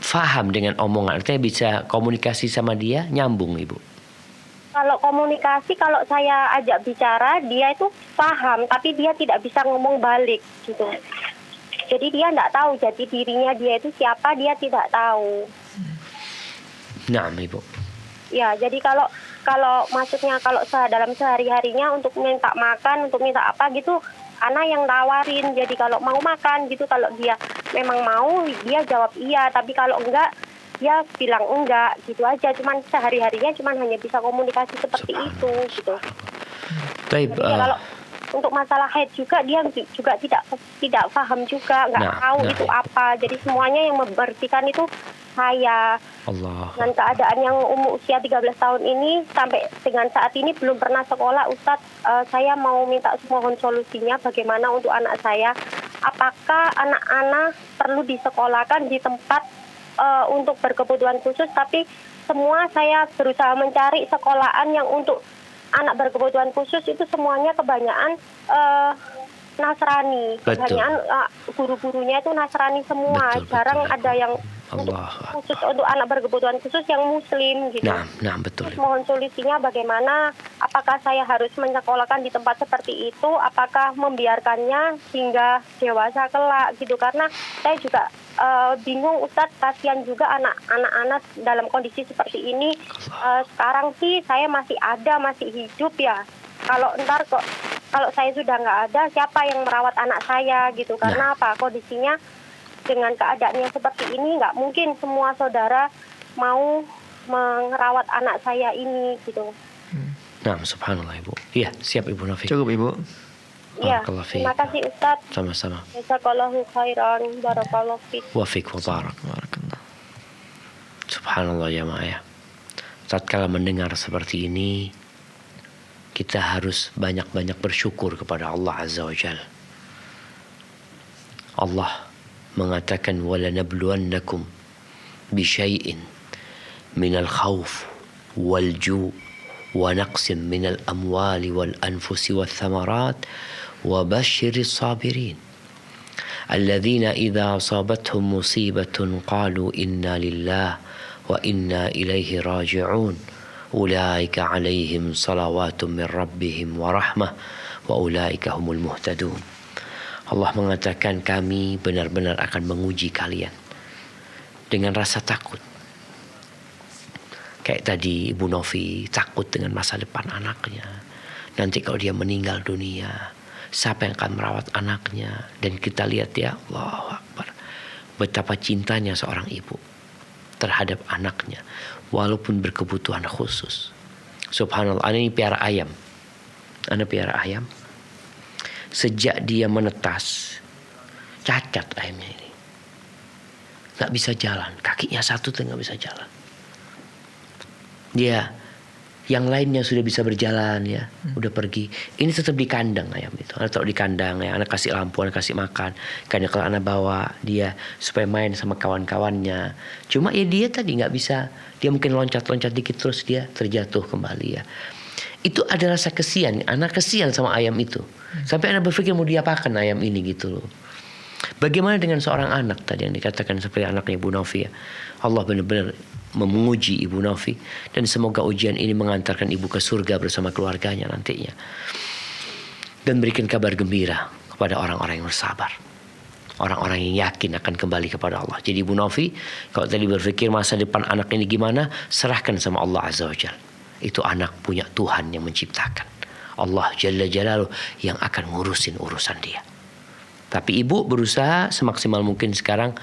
faham dengan omongan, artinya bisa komunikasi sama dia, nyambung Ibu. Kalau komunikasi, kalau saya ajak bicara, dia itu paham, tapi dia tidak bisa ngomong balik gitu. Jadi dia tidak tahu jati dirinya dia itu siapa, dia tidak tahu. Nah, Ibu. Ya, jadi kalau maksudnya kalau dalam sehari-harinya untuk minta makan, untuk minta apa gitu, anak yang tawarin. Jadi kalau mau makan gitu, kalau dia memang mau, dia jawab iya. Tapi kalau enggak, dia bilang enggak gitu aja. Cuman sehari-harinya cuman hanya bisa komunikasi seperti itu gitu. Jadi kalau untuk masalah haid juga dia juga tidak paham juga, nggak tahu itu apa. Jadi semuanya yang membersihkan itu saya. Allah. Dengan keadaan yang usia 13 tahun ini sampai dengan saat ini belum pernah sekolah, Ustadz. Saya mau minta mohon solusinya bagaimana untuk anak saya. Apakah anak-anak perlu disekolahkan di tempat untuk berkebutuhan khusus? Tapi semua saya berusaha mencari sekolahan yang untuk anak berkebutuhan khusus itu semuanya kebanyakan Nasrani. Kebanyakan guru-gurunya itu Nasrani semua. Jarang ada yang khusus untuk anak berkebutuhan khusus yang Muslim gitu. Nah, betul. Mohon solusinya bagaimana? Apakah saya harus menyekolahkan di tempat seperti itu? Apakah membiarkannya hingga dewasa kelak gitu? Karena saya juga bingung, Ustadz, kasihan juga anak-anak dalam kondisi seperti ini. Sekarang sih saya masih hidup ya. Kalau saya sudah nggak ada, siapa yang merawat anak saya gitu? Karena apa? Kondisinya dengan keadaannya seperti ini, nggak mungkin semua saudara mau merawat anak saya ini gitu. Nah, subhanallah Ibu. Iya, siap Ibu Novi. Cukup Ibu. Iya, terima kasih Ustadz. Sama-sama. Jazakallahu khairan, barakallahu fiik. Wa fiik wa barak. Subhanallah ya Maya. Tatkala mendengar seperti ini, kita harus banyak-banyak bersyukur kepada Allah Azza wa Jalla. Allah mengatakan walanabluwannakum bisyai'in minal khawf wal ju' wa naqsim minal amwali wal anfusi wal thamarat wa basyiris sabirin alladhina idza asabathum musibatun qalu inna lillah wa inna ilaihi raji'un ulaika alaihim salawatun min rabbihim wa rahmah wa ulaika humul muhtadun. Allah mengatakan kami benar-benar akan menguji kalian dengan rasa takut. Kayak tadi Ibu Novi takut dengan masa depan anaknya. Nanti kalau dia meninggal dunia, siapa yang akan merawat anaknya? Dan kita lihat ya, Allahu Akbar, betapa cintanya seorang ibu terhadap anaknya, walaupun berkebutuhan khusus. Subhanallah, ini piara ayam. Ana piara ayam. Sejak dia menetas, cacat ayamnya ini. Gak bisa jalan. Kakinya satu tuh gak bisa jalan. Dia, yang lainnya sudah bisa berjalan ya. Udah pergi. Ini tetap di kandang ayam itu. Anak taruh di kandang ya. Anak kasih lampu, anak kasih makan. Karena kalau anak bawa dia supaya main sama kawan-kawannya. Cuma ya dia tadi gak bisa. Dia mungkin loncat-loncat dikit terus dia terjatuh kembali ya. Itu ada rasa kesian. Anak kesian sama ayam itu. Sampai anak berpikir mau diapakan ayam ini gitu loh. Bagaimana dengan seorang anak tadi yang dikatakan seperti anaknya Ibu Novi ya. Allah benar-benar menguji Ibu Novi. Dan semoga ujian ini mengantarkan ibu ke surga bersama keluarganya nantinya. Dan berikan kabar gembira kepada orang-orang yang bersabar. Orang-orang yang yakin akan kembali kepada Allah. Jadi Ibu Novi, kalau tadi berpikir masa depan anak ini gimana, serahkan sama Allah Azza wa Jalla. Itu anak punya Tuhan yang menciptakan. Allah Jalla Jalaluh yang akan ngurusin urusan dia. Tapi ibu berusaha semaksimal mungkin sekarang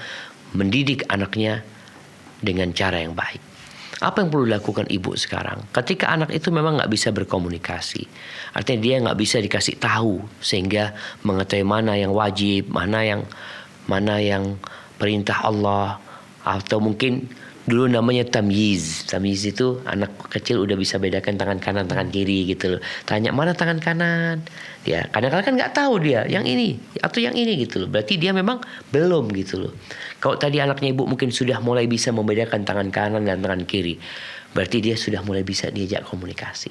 mendidik anaknya dengan cara yang baik. Apa yang perlu dilakukan ibu sekarang? Ketika anak itu memang gak bisa berkomunikasi, artinya dia gak bisa dikasih tahu sehingga mengetahui mana yang wajib, mana yang perintah Allah, atau mungkin Dulu namanya tamyiz. Tamyiz itu anak kecil udah bisa bedakan tangan kanan, tangan kiri gitu loh. Tanya mana tangan kanan. Dia kadang-kadang kan nggak tahu dia yang ini atau yang ini gitu loh. Berarti dia memang belum gitu loh. Kalau tadi anaknya ibu mungkin sudah mulai bisa membedakan tangan kanan dan tangan kiri. Berarti dia sudah mulai bisa diajak komunikasi.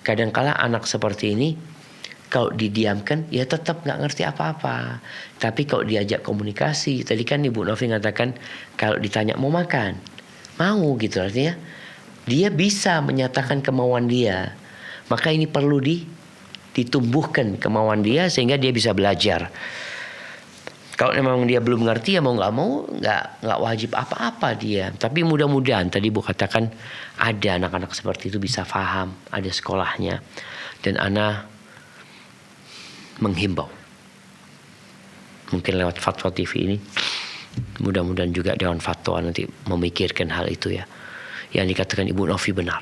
Kadang-kala anak seperti ini kalau didiamkan, ya tetap nggak ngerti apa-apa. Tapi kalau diajak komunikasi, tadi kan Ibu Novi mengatakan kalau ditanya mau makan, mau gitu artinya dia bisa menyatakan kemauan dia. Maka ini perlu ditumbuhkan kemauan dia sehingga dia bisa belajar. Kalau memang dia belum ngerti ya mau nggak wajib apa-apa dia. Tapi mudah-mudahan tadi Bu katakan ada anak-anak seperti itu bisa paham, ada sekolahnya dan anak menghimbau mungkin lewat Fatwa TV ini, mudah-mudahan juga Dewan Fatwa nanti memikirkan hal itu ya. Yang dikatakan Ibu Novi benar,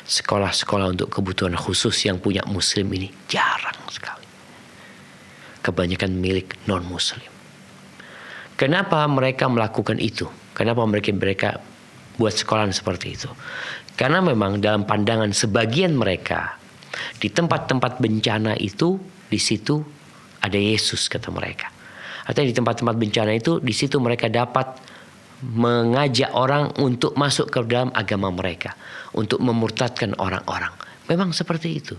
sekolah-sekolah untuk kebutuhan khusus yang punya muslim ini jarang sekali, kebanyakan milik non muslim. Kenapa mereka melakukan itu? Kenapa mereka buat sekolah seperti itu? Karena memang dalam pandangan sebagian mereka di tempat-tempat bencana itu, di situ ada Yesus kata mereka. Atau di tempat-tempat bencana itu, di situ mereka dapat mengajak orang untuk masuk ke dalam agama mereka, untuk memurtadkan orang-orang. Memang seperti itu.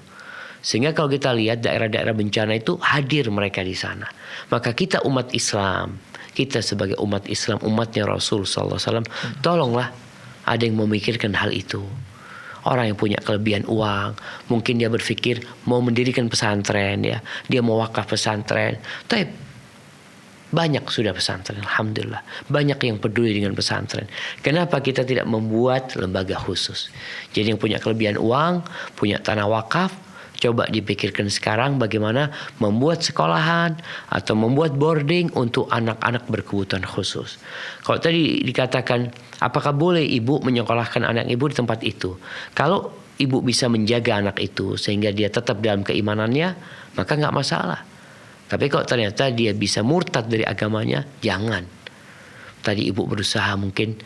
Sehingga kalau kita lihat daerah-daerah bencana itu hadir mereka di sana. Maka kita umat Islam, kita sebagai umat Islam, umatnya Rasul SAW, tolonglah ada yang memikirkan hal itu. Orang yang punya kelebihan uang, mungkin dia berpikir mau mendirikan pesantren ya, dia mau wakaf pesantren. Tapi banyak sudah pesantren, alhamdulillah. Banyak yang peduli dengan pesantren. Kenapa kita tidak membuat lembaga khusus? Jadi yang punya kelebihan uang, punya tanah wakaf, coba dipikirkan sekarang bagaimana membuat sekolahan atau membuat boarding untuk anak-anak berkebutuhan khusus. Kalau tadi dikatakan, apakah boleh ibu menyekolahkan anak ibu di tempat itu? Kalau ibu bisa menjaga anak itu sehingga dia tetap dalam keimanannya, maka nggak masalah. Tapi kalau ternyata dia bisa murtad dari agamanya, jangan. Tadi ibu berusaha mungkin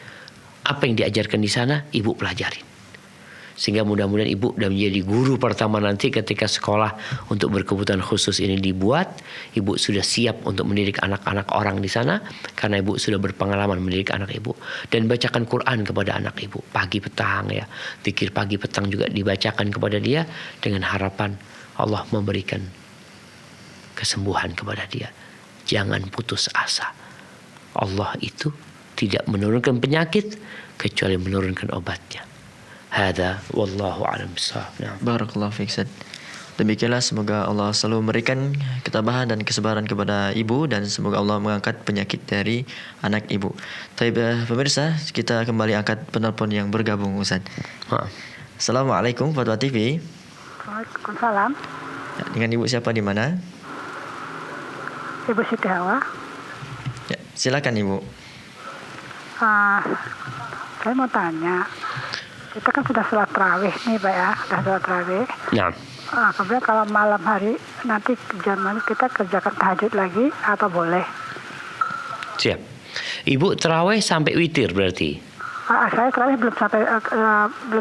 apa yang diajarkan di sana, ibu pelajarin. Sehingga mudah-mudahan ibu sudah menjadi guru pertama nanti ketika sekolah untuk berkebutuhan khusus ini dibuat. Ibu sudah siap untuk mendidik anak-anak orang di sana karena ibu sudah berpengalaman mendidik anak ibu. Dan bacakan Quran kepada anak ibu pagi petang ya. Zikir pagi petang juga dibacakan kepada dia dengan harapan Allah memberikan kesembuhan kepada dia. Jangan putus asa. Allah itu tidak menurunkan penyakit kecuali menurunkan obatnya. Hada wallahu a'lam bishawab. Barakallahu fiik, Ustaz. Demikianlah, semoga Allah selalu memberikan ketabahan dan kesabaran kepada ibu dan semoga Allah mengangkat penyakit dari anak ibu. Baik, pemirsa, kita kembali angkat penelpon yang bergabung, Ustaz. Assalamualaikum Fatwa TV. Waalaikumsalam. Ya, dengan ibu siapa di mana? Ibu Siti Hawa. Ya, silakan ibu. Saya mau tanya. Kita kan sudah sholat tarawih nih Pak ya, sudah sholat tarawih. Nah. Kemudian kalau malam hari nanti jam kita kerjakan tahajud lagi atau boleh? Siap. Ibu tarawih sampai witir berarti? Saya tarawih belum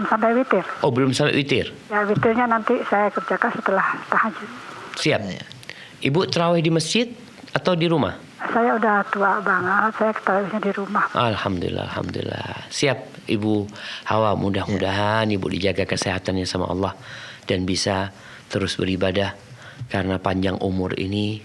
sampai witir. Oh, belum sampai witir? Ya, witirnya nanti saya kerjakan setelah tahajud. Siap. Ibu tarawih di masjid atau di rumah? Saya udah tua banget, saya tarawihnya di rumah. Alhamdulillah. Siap Ibu Hawa, mudah-mudahan Ibu dijaga kesehatannya sama Allah dan bisa terus beribadah karena panjang umur ini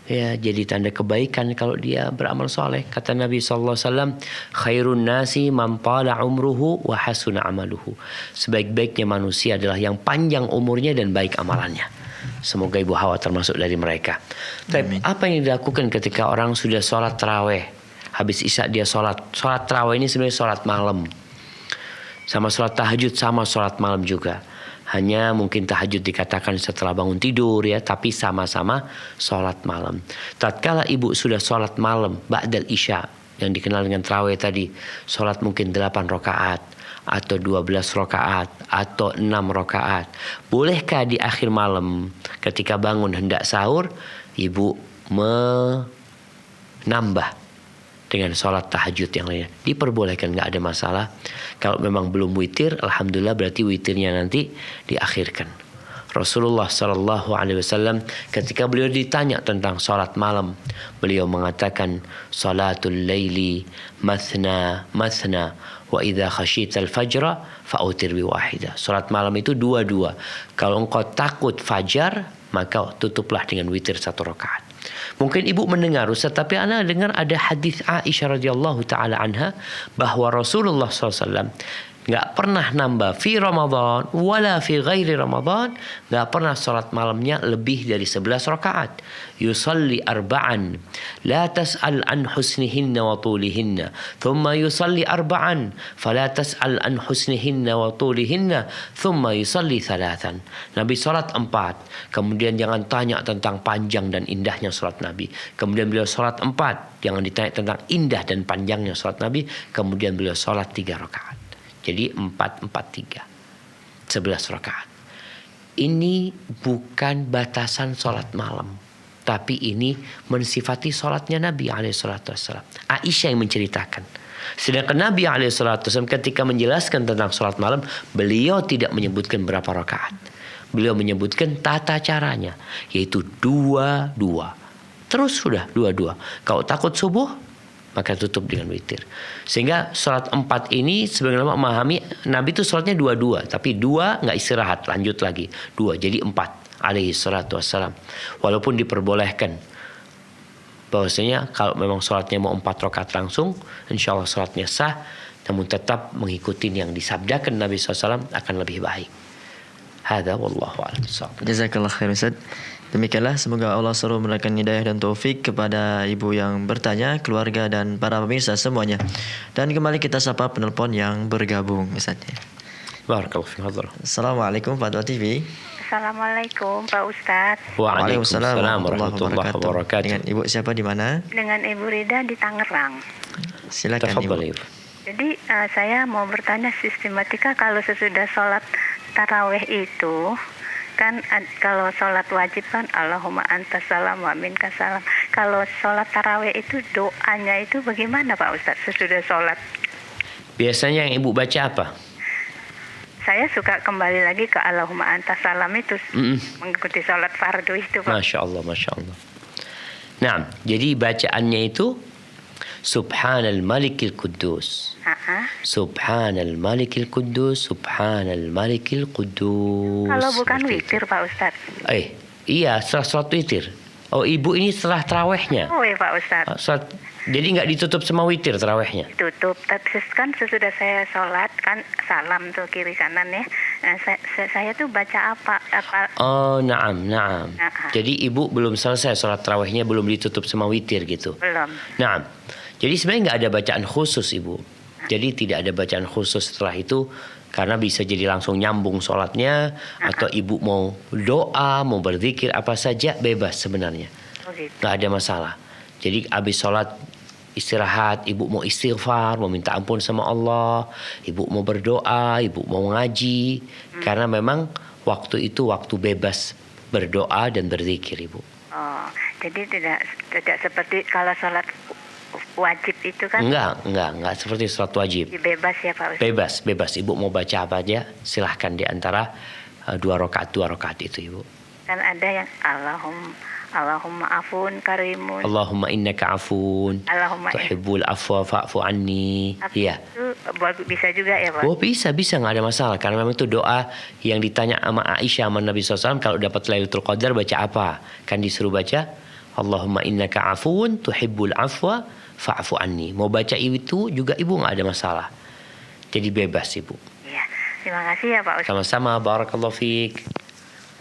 ya jadi tanda kebaikan kalau dia beramal soleh. Kata Nabi SAW, khairun nasi man tala umruhu wa hasuna amaluhu. Sebaik-baiknya manusia adalah yang panjang umurnya dan baik amalannya. Semoga Ibu Hawa termasuk dari mereka. Tapi apa yang dilakukan ketika orang sudah sholat tarawih, habis isya dia sholat tarawih ini sebenarnya sholat malam, sama sholat tahajud sama sholat malam juga. Hanya mungkin tahajud dikatakan setelah bangun tidur ya, tapi sama-sama sholat malam. Tatkala ibu sudah sholat malam ba'dal isya yang dikenal dengan tarawih tadi, sholat mungkin 8 rakaat atau 12 rakaat atau 6 rakaat. Bolehkah di akhir malam ketika bangun hendak sahur ibu menambah dengan sholat tahajud yang lainnya. Diperbolehkan, nggak ada masalah. Kalau memang belum witir, alhamdulillah berarti witirnya nanti diakhirkan. Rasulullah Shallallahu Alaihi Wasallam ketika beliau ditanya tentang sholat malam, beliau mengatakan, "Salatul laili mathna mathna, wa idza khashita al-fajra fa'utir bi wahidah." Sholat malam itu dua-dua. Kalau engkau takut fajar, maka tutuplah dengan witir 1 rakaat. Mungkin ibu mendengar Ustaz, tapi ana dengar ada hadis Aisyah radhiyallahu taala anha bahwa Rasulullah SAW nggak pernah nambah fi Ramadan wala fi ghairi Ramadan, nggak pernah salat malamnya lebih dari 11 rakaat. Yusalli arba'an la tas'al an husnihinna wa tulihinna, thumma yusalli arba'an fala tas'al an husnihinna wa tulihinna, thumma yusalli thalathan. Nabi salat 4, kemudian jangan tanya tentang panjang dan indahnya salat Nabi. Kemudian beliau salat 4, jangan ditanya tentang indah dan panjangnya salat Nabi. Kemudian beliau salat 3 rakaat. Jadi 4, 4, 3. 11 rakaat. Ini bukan batasan sholat malam, tapi ini mensifati sholatnya Nabi SAW. Aisyah yang menceritakan. Sedangkan Nabi SAW ketika menjelaskan tentang sholat malam, beliau tidak menyebutkan berapa rakaat. Beliau menyebutkan tata caranya, yaitu 2-2. Terus sudah 2-2. Kalau takut subuh, maka tutup dengan witir. Sehingga sholat 4 ini sebagian ulama memahami Nabi itu sholatnya 2-2, tapi 2 nggak istirahat, lanjut lagi 2, jadi 4 alaihi salatu wassalam. Walaupun diperbolehkan bahwasanya kalau memang sholatnya mau 4 rakaat langsung, insya Allah sholatnya sah, namun tetap mengikuti yang disabdakan Nabi SAW akan lebih baik. Hada wallahu a'lam. Jazakallah khair Ustaz. Demikianlah, semoga Allah selalu memberikan hidayah dan taufik kepada ibu yang bertanya, keluarga dan para pemirsa semuanya. Dan kembali kita sapa penelpon yang bergabung misalnya. Barakallahu fiik. Assalamualaikum Fatwa TV. Assalamualaikum Pak Ustadz. Waalaikumsalam warahmatullahi wabarakatuh. Dengan ibu siapa di mana? Dengan Ibu Rida di Tangerang. Silakan ibu. Jadi saya mau bertanya sistematika kalau sesudah sholat tarawih itu, kan kalau sholat wajib kan Allahumma antas salam wa minkas salam. Kalau sholat tarawih itu doanya itu bagaimana Pak Ustadz sesudah sholat? Biasanya yang ibu baca apa? Saya suka kembali lagi ke Allahumma antas salam itu, mengikuti sholat fardu itu Pak. Masya Allah, Masya Allah. Nah, jadi bacaannya itu Subhanal Malikil Quddus. Subhanal Malikil Quddus, Subhanal Malikil Quddus. Kalau bukan witir Pak Ustadz. Iya, setelah sholat witir. Oh, ibu ini setelah tarawehnya. Oh iya Pak Ustadz. Jadi nggak ditutup sama witir tarawehnya? Tutup, tapi kan sesudah saya sholat kan salam tuh kiri kanan ya. Nah, saya tuh baca apa? Oh, naam. Jadi ibu belum selesai sholat tarawehnya, belum ditutup sama witir gitu? Belum. Naam. Jadi sebenarnya nggak ada bacaan khusus ibu. Jadi tidak ada bacaan khusus setelah itu, karena bisa jadi langsung nyambung sholatnya, atau ibu mau doa, mau berzikir apa saja bebas sebenarnya, nggak ada masalah. Jadi habis sholat istirahat, ibu mau istighfar, mau minta ampun sama Allah, ibu mau berdoa, ibu mau ngaji, karena memang waktu itu waktu bebas berdoa dan berzikir ibu. Oh, jadi tidak seperti kalau sholat wajib itu kan? Enggak seperti sholat wajib. Bebas ya Pak Ustaz? Bebas. Ibu mau baca apa aja, silahkan di antara 2 rakaat itu ibu. Kan ada yang Allahumma afun karimun. Allahumma innaka afun. Tuhibbul afwa fa'fu anni. Iya. Itu bisa juga ya Pak? Oh bisa nggak ada masalah, karena memang itu doa yang ditanya sama Aisyah sama Nabi SAW, kalau dapat Lailatul Qadar baca apa? Kan disuruh baca Allahumma innaka afun tuhibbul afwa fa'fu anni. Mau baca itu juga ibu nggak ada masalah. Jadi bebas ibu. Iya. Terima kasih ya Pak Ustaz. Sama-sama. Barakallahu fiik.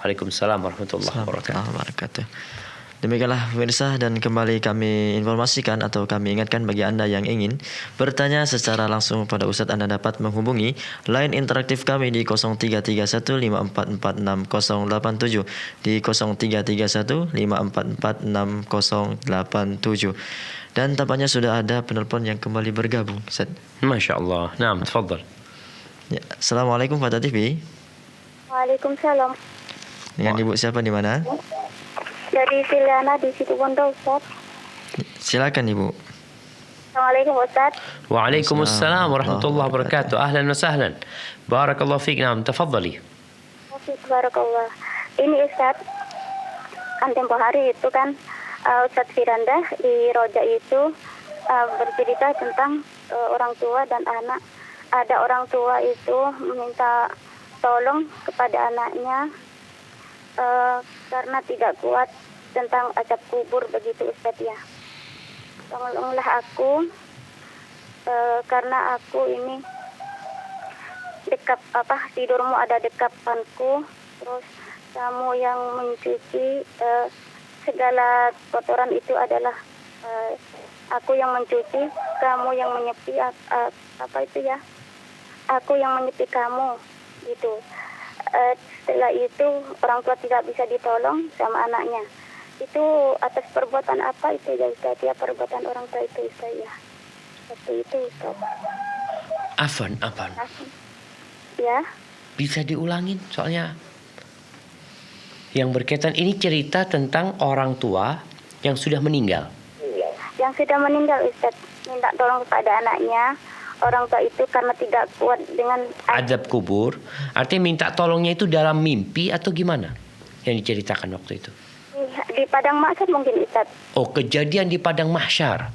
Waalaikumsalam warahmatullahi wabarakatuh. Demikianlah pemirsa, dan kembali kami informasikan atau kami ingatkan bagi Anda yang ingin bertanya secara langsung pada Ustadz, Anda dapat menghubungi line interaktif kami di 0331544687, di 0331544687. Dan tampaknya sudah ada penelpon yang kembali bergabung, Ustaz. Masya Allah. Naam, tafadhal. Ya, Assalamualaikum Fatwa TV. Waalaikumsalam. Dengan ibu siapa di mana? Dari Siliana di Situbondo Ustaz. Silakan ibu. Assalamualaikum Ustaz. Waalaikumsalam warahmatullahi wabarakatuh. Ahlan wa sahlan. Barakallahu fiik. Naam, tafadhali. Barakallah. Ini Ustaz, kan tempo hari itu kan Ustaz Firanda di Roja itu bercerita tentang orang tua dan anak. Ada orang tua itu meminta tolong kepada anaknya karena tidak kuat tentang azab kubur begitu Ustaz ya. Tolonglah aku karena aku ini tidurmu ada dekapanku, terus kamu yang mencuci segala kotoran itu adalah aku yang mencuci, kamu yang menyepi aku yang menyepi kamu gitu. Setelah itu orang tua tidak bisa ditolong sama anaknya. Itu atas perbuatan apa itu ya Ustaz? Ya perbuatan orang tua itu Ustaz ya. Seperti itu Ustaz. Afan. Ya. Bisa diulangin soalnya yang berkaitan ini cerita tentang orang tua yang sudah meninggal. Yang sudah meninggal Ustaz, minta tolong kepada anaknya. Orang tua itu karena tidak kuat dengan azab kubur. Artinya minta tolongnya itu dalam mimpi atau gimana yang diceritakan waktu itu? Di padang mahsyar mungkin Ustaz. Oh, kejadian di padang mahsyar.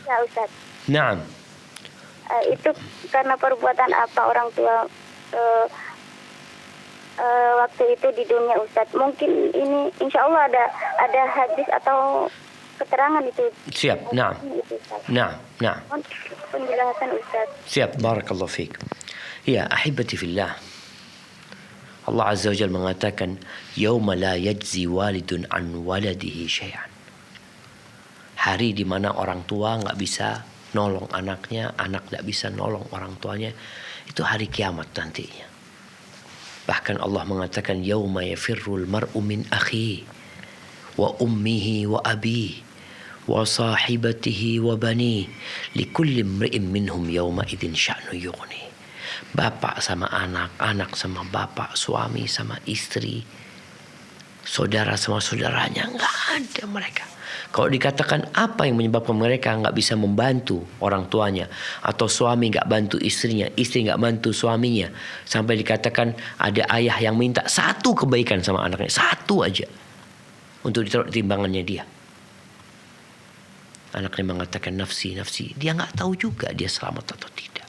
Ya Ustaz. Naam. Itu karena perbuatan apa orang tua waktu itu di dunia Ustaz. Mungkin ini insya Allah ada hadis atau keterangan itu. Siap. Naam. Naam. Penjelasan Ustaz. Siap. Barakallahu fiik. Ya, ahibati fillah. Allah Azza wa Jalla mengatakan, "Yauma la yajzi walidun an waladihi syai'an." Hari di mana orang tua enggak bisa nolong anaknya, anak enggak bisa nolong orang tuanya, itu hari kiamat nantinya. Bahkan Allah mengatakan, "Yauma yafirrul mar'u min akhihi wa ummihi wa abihi wa sahibatihi wa banihi likulli imri'in minhum yawma idzin sya'nu yughni." Bapak sama anak, anak sama bapak, suami sama istri, saudara sama saudaranya, nggak ada mereka. Kalau dikatakan apa yang menyebabkan mereka nggak bisa membantu orang tuanya, atau suami nggak bantu istrinya, istri nggak bantu suaminya, sampai dikatakan ada ayah yang minta satu kebaikan sama anaknya, satu aja, untuk ditaruh di timbangannya dia. Anaknya mengatakan nafsi, dia nggak tahu juga dia selamat atau tidak.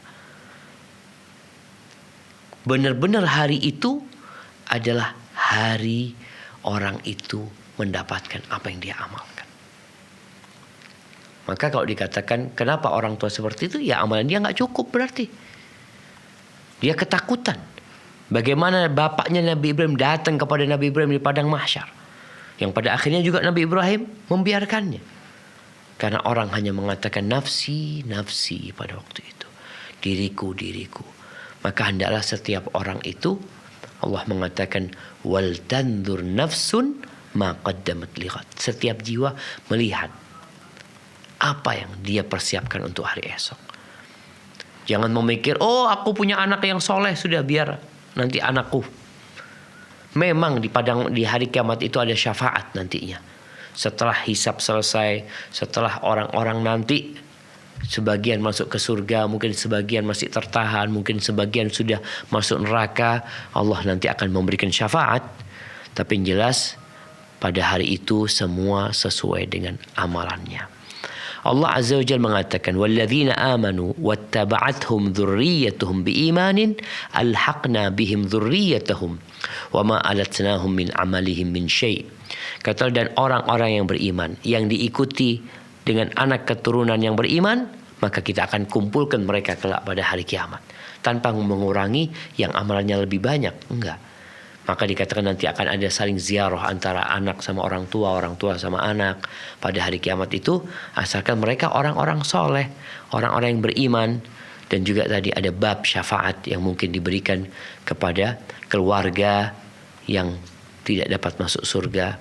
Benar-benar hari itu adalah hari orang itu mendapatkan apa yang dia amalkan. Maka kalau dikatakan kenapa orang tua seperti itu, ya amalan dia nggak cukup berarti. Dia ketakutan. Bagaimana bapaknya Nabi Ibrahim datang kepada Nabi Ibrahim di padang mahsyar, yang pada akhirnya juga Nabi Ibrahim membiarkannya. Karena orang hanya mengatakan nafsi pada waktu itu. Diriku. Maka hendaklah setiap orang itu, Allah mengatakan, wal tandur nafsun ma qaddamat lighad. Setiap jiwa melihat apa yang dia persiapkan untuk hari esok. Jangan memikir, oh aku punya anak yang soleh, sudah biar nanti anakku. Memang di hari kiamat itu ada syafaat nantinya. Setelah hisab selesai, setelah orang-orang nanti sebagian masuk ke surga, mungkin sebagian masih tertahan, mungkin sebagian sudah masuk neraka, Allah nanti akan memberikan syafaat. Tapi yang jelas pada hari itu semua sesuai dengan amalannya. Allah Azza wa Jalla mengatakan, walladzina amanu wattaba'athum dzurriyyatuhum biimanin alhaqna bihim dzurriyyatahum wama alatnahum min amalihim min syai'. Kata, dan orang-orang yang beriman yang diikuti dengan anak keturunan yang beriman, maka kita akan kumpulkan mereka kelak pada hari kiamat tanpa mengurangi yang amalannya lebih banyak, enggak. Maka dikatakan nanti akan ada saling ziarah antara anak sama orang tua sama anak pada hari kiamat itu, asalkan mereka orang-orang soleh, orang-orang yang beriman. Dan juga tadi ada bab syafaat yang mungkin diberikan kepada keluarga yang tidak dapat masuk surga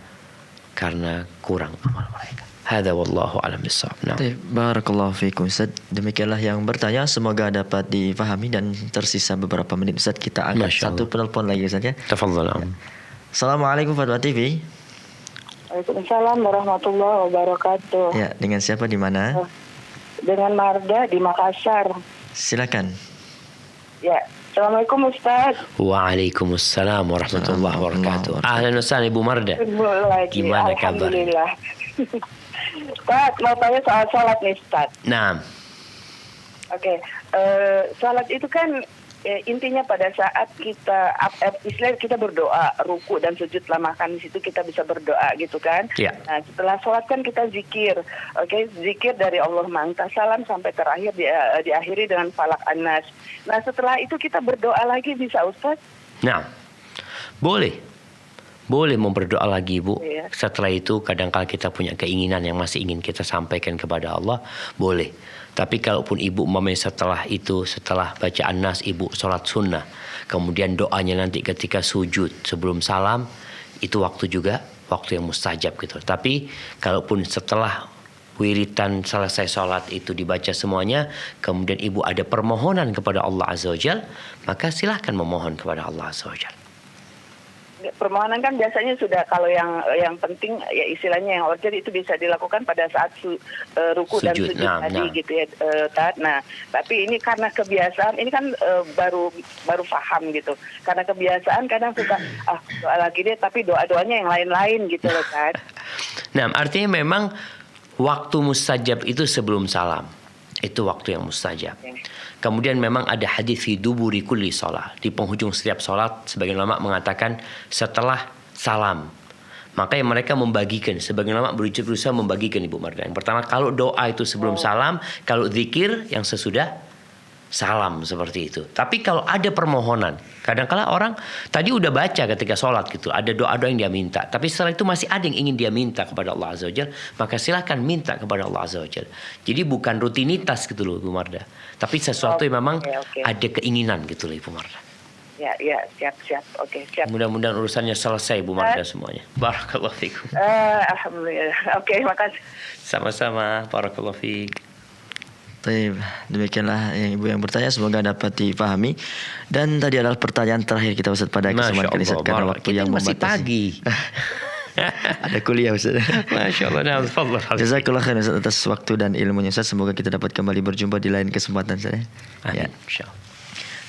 karena kurang amal mereka. Hadza wallahu a'lam bissawab. Barakallahu fiikum Ustaz. Demikianlah yang bertanya, semoga dapat difahami dan tersisa beberapa menit Ustaz, kita angkat satu penelpon lagi Ustaz ya. Tafadhal. Assalamualaikum Fatwa TV. Waalaikumsalam warahmatullahi wabarakatuh. Ya, dengan siapa di mana? dengan Marda di Makassar. Silakan. Ya, Assalamualaikum Ustaz. Waalaikumsalam warahmatullahi wabarakatuh. Ahlan wa sahlan Ibu Marda. Lagi. Gimana kabar? Alhamdulillah. Ustaz, mau tanya soal sholat nih Ustaz. Nah, Oke, sholat itu kan intinya pada saat kita istilah kita berdoa, ruku dan sujud lah, makan di situ kita bisa berdoa gitu kan. Ya. Nah, setelah sholat kan kita zikir, oke, zikir dari Allah Ma'anta Salam sampai terakhir diakhiri dengan Falak An-Nas. Nah, setelah itu kita berdoa lagi bisa Ustaz? nah, boleh mau berdoa lagi Ibu. Iya. Setelah itu kadang-kala kita punya keinginan yang masih ingin kita sampaikan kepada Allah, boleh. Tapi kalaupun Ibu setelah itu, setelah bacaan nas Ibu sholat sunnah, kemudian doanya nanti ketika sujud sebelum salam, itu waktu yang mustajab gitu. Tapi kalaupun setelah wiritan selesai sholat itu dibaca semuanya, kemudian Ibu ada permohonan kepada Allah Azza wa Jal, maka silahkan memohon kepada Allah Azza wa Jal. Permohonan kan biasanya sudah, kalau yang penting ya istilahnya yang urgent itu bisa dilakukan pada saat ruku dan sujud tadi gitu ya, Tat. Nah, tapi ini karena kebiasaan, ini kan baru paham gitu. Karena kebiasaan kadang suka doa lagi deh, tapi doa-doanya yang lain-lain gitu loh, Tat. Nah, artinya memang waktu mustajab itu sebelum salam. Itu waktu yang mustajab. Kemudian memang ada hadis fi duburi kulli shalah, di penghujung setiap salat sebagian ulama mengatakan setelah salam. Makanya mereka membagikan, sebagian ulama berusaha membagikan Ibu Marda. Yang pertama, kalau doa itu sebelum salam, kalau zikir yang sesudah salam, seperti itu. Tapi kalau ada permohonan, kadang-kala orang tadi udah baca ketika sholat gitu, ada doa-doa yang dia minta, tapi setelah itu masih ada yang ingin dia minta kepada Allah Azza wa Jalla, maka silakan minta kepada Allah Azza wa Jalla. Jadi bukan rutinitas gitu loh Ibu Marda, tapi sesuatu yang memang ada keinginan gitu loh Ibu Marda. Ya, siap. Oke, siap. Mudah-mudahan urusannya selesai Ibu Marda semuanya. Barakallahu fikum. Alhamdulillah. Oke, makasih. Sama-sama. Barakallahu fik. Baik, demikianlah yang Ibu yang bertanya, semoga dapat dipahami. Dan tadi adalah pertanyaan terakhir kita Ustaz pada kesempatan kali ini karena waktu yang masih membatasi. pagi. Ada kuliah Ustaz. Masya Allah. Nah, tafadhal. Jazakallah khairan Ustaz atas waktu dan ilmunya Ustaz. Semoga kita dapat kembali berjumpa di lain kesempatan Ustaz. Amin. Insyaallah.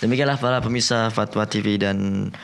Demikianlah para pemirsa Fatwa TV dan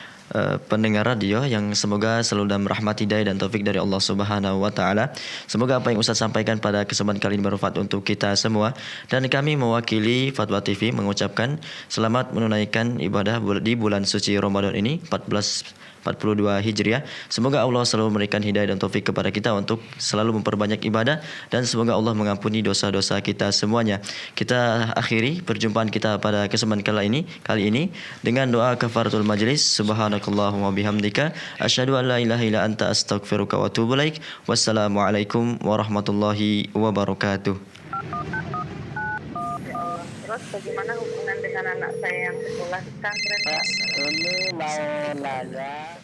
pendengar radio yang semoga selalu dalam rahmat hidayah dan taufik dari Allah Subhanahu wa taala. Semoga apa yang Ustaz sampaikan pada kesempatan kali ini bermanfaat untuk kita semua, dan kami mewakili Fatwa TV mengucapkan selamat menunaikan ibadah di bulan suci Ramadan ini 1442 Hijriah. Semoga Allah selalu memberikan hidayah dan taufik kepada kita untuk selalu memperbanyak ibadah, dan semoga Allah mengampuni dosa-dosa kita semuanya. Kita akhiri perjumpaan kita pada kesempatan kali ini dengan doa kafaratul majlis. Subhanakallahumma bihamdika asyhadu an la ilaha illa anta astaghfiruka wa atubu ilaik. Wassalamualaikum warahmatullahi wabarakatuh. Terus bagaimana hubungan dengan anak saya yang sekolah pesantren? Ini mau nanya.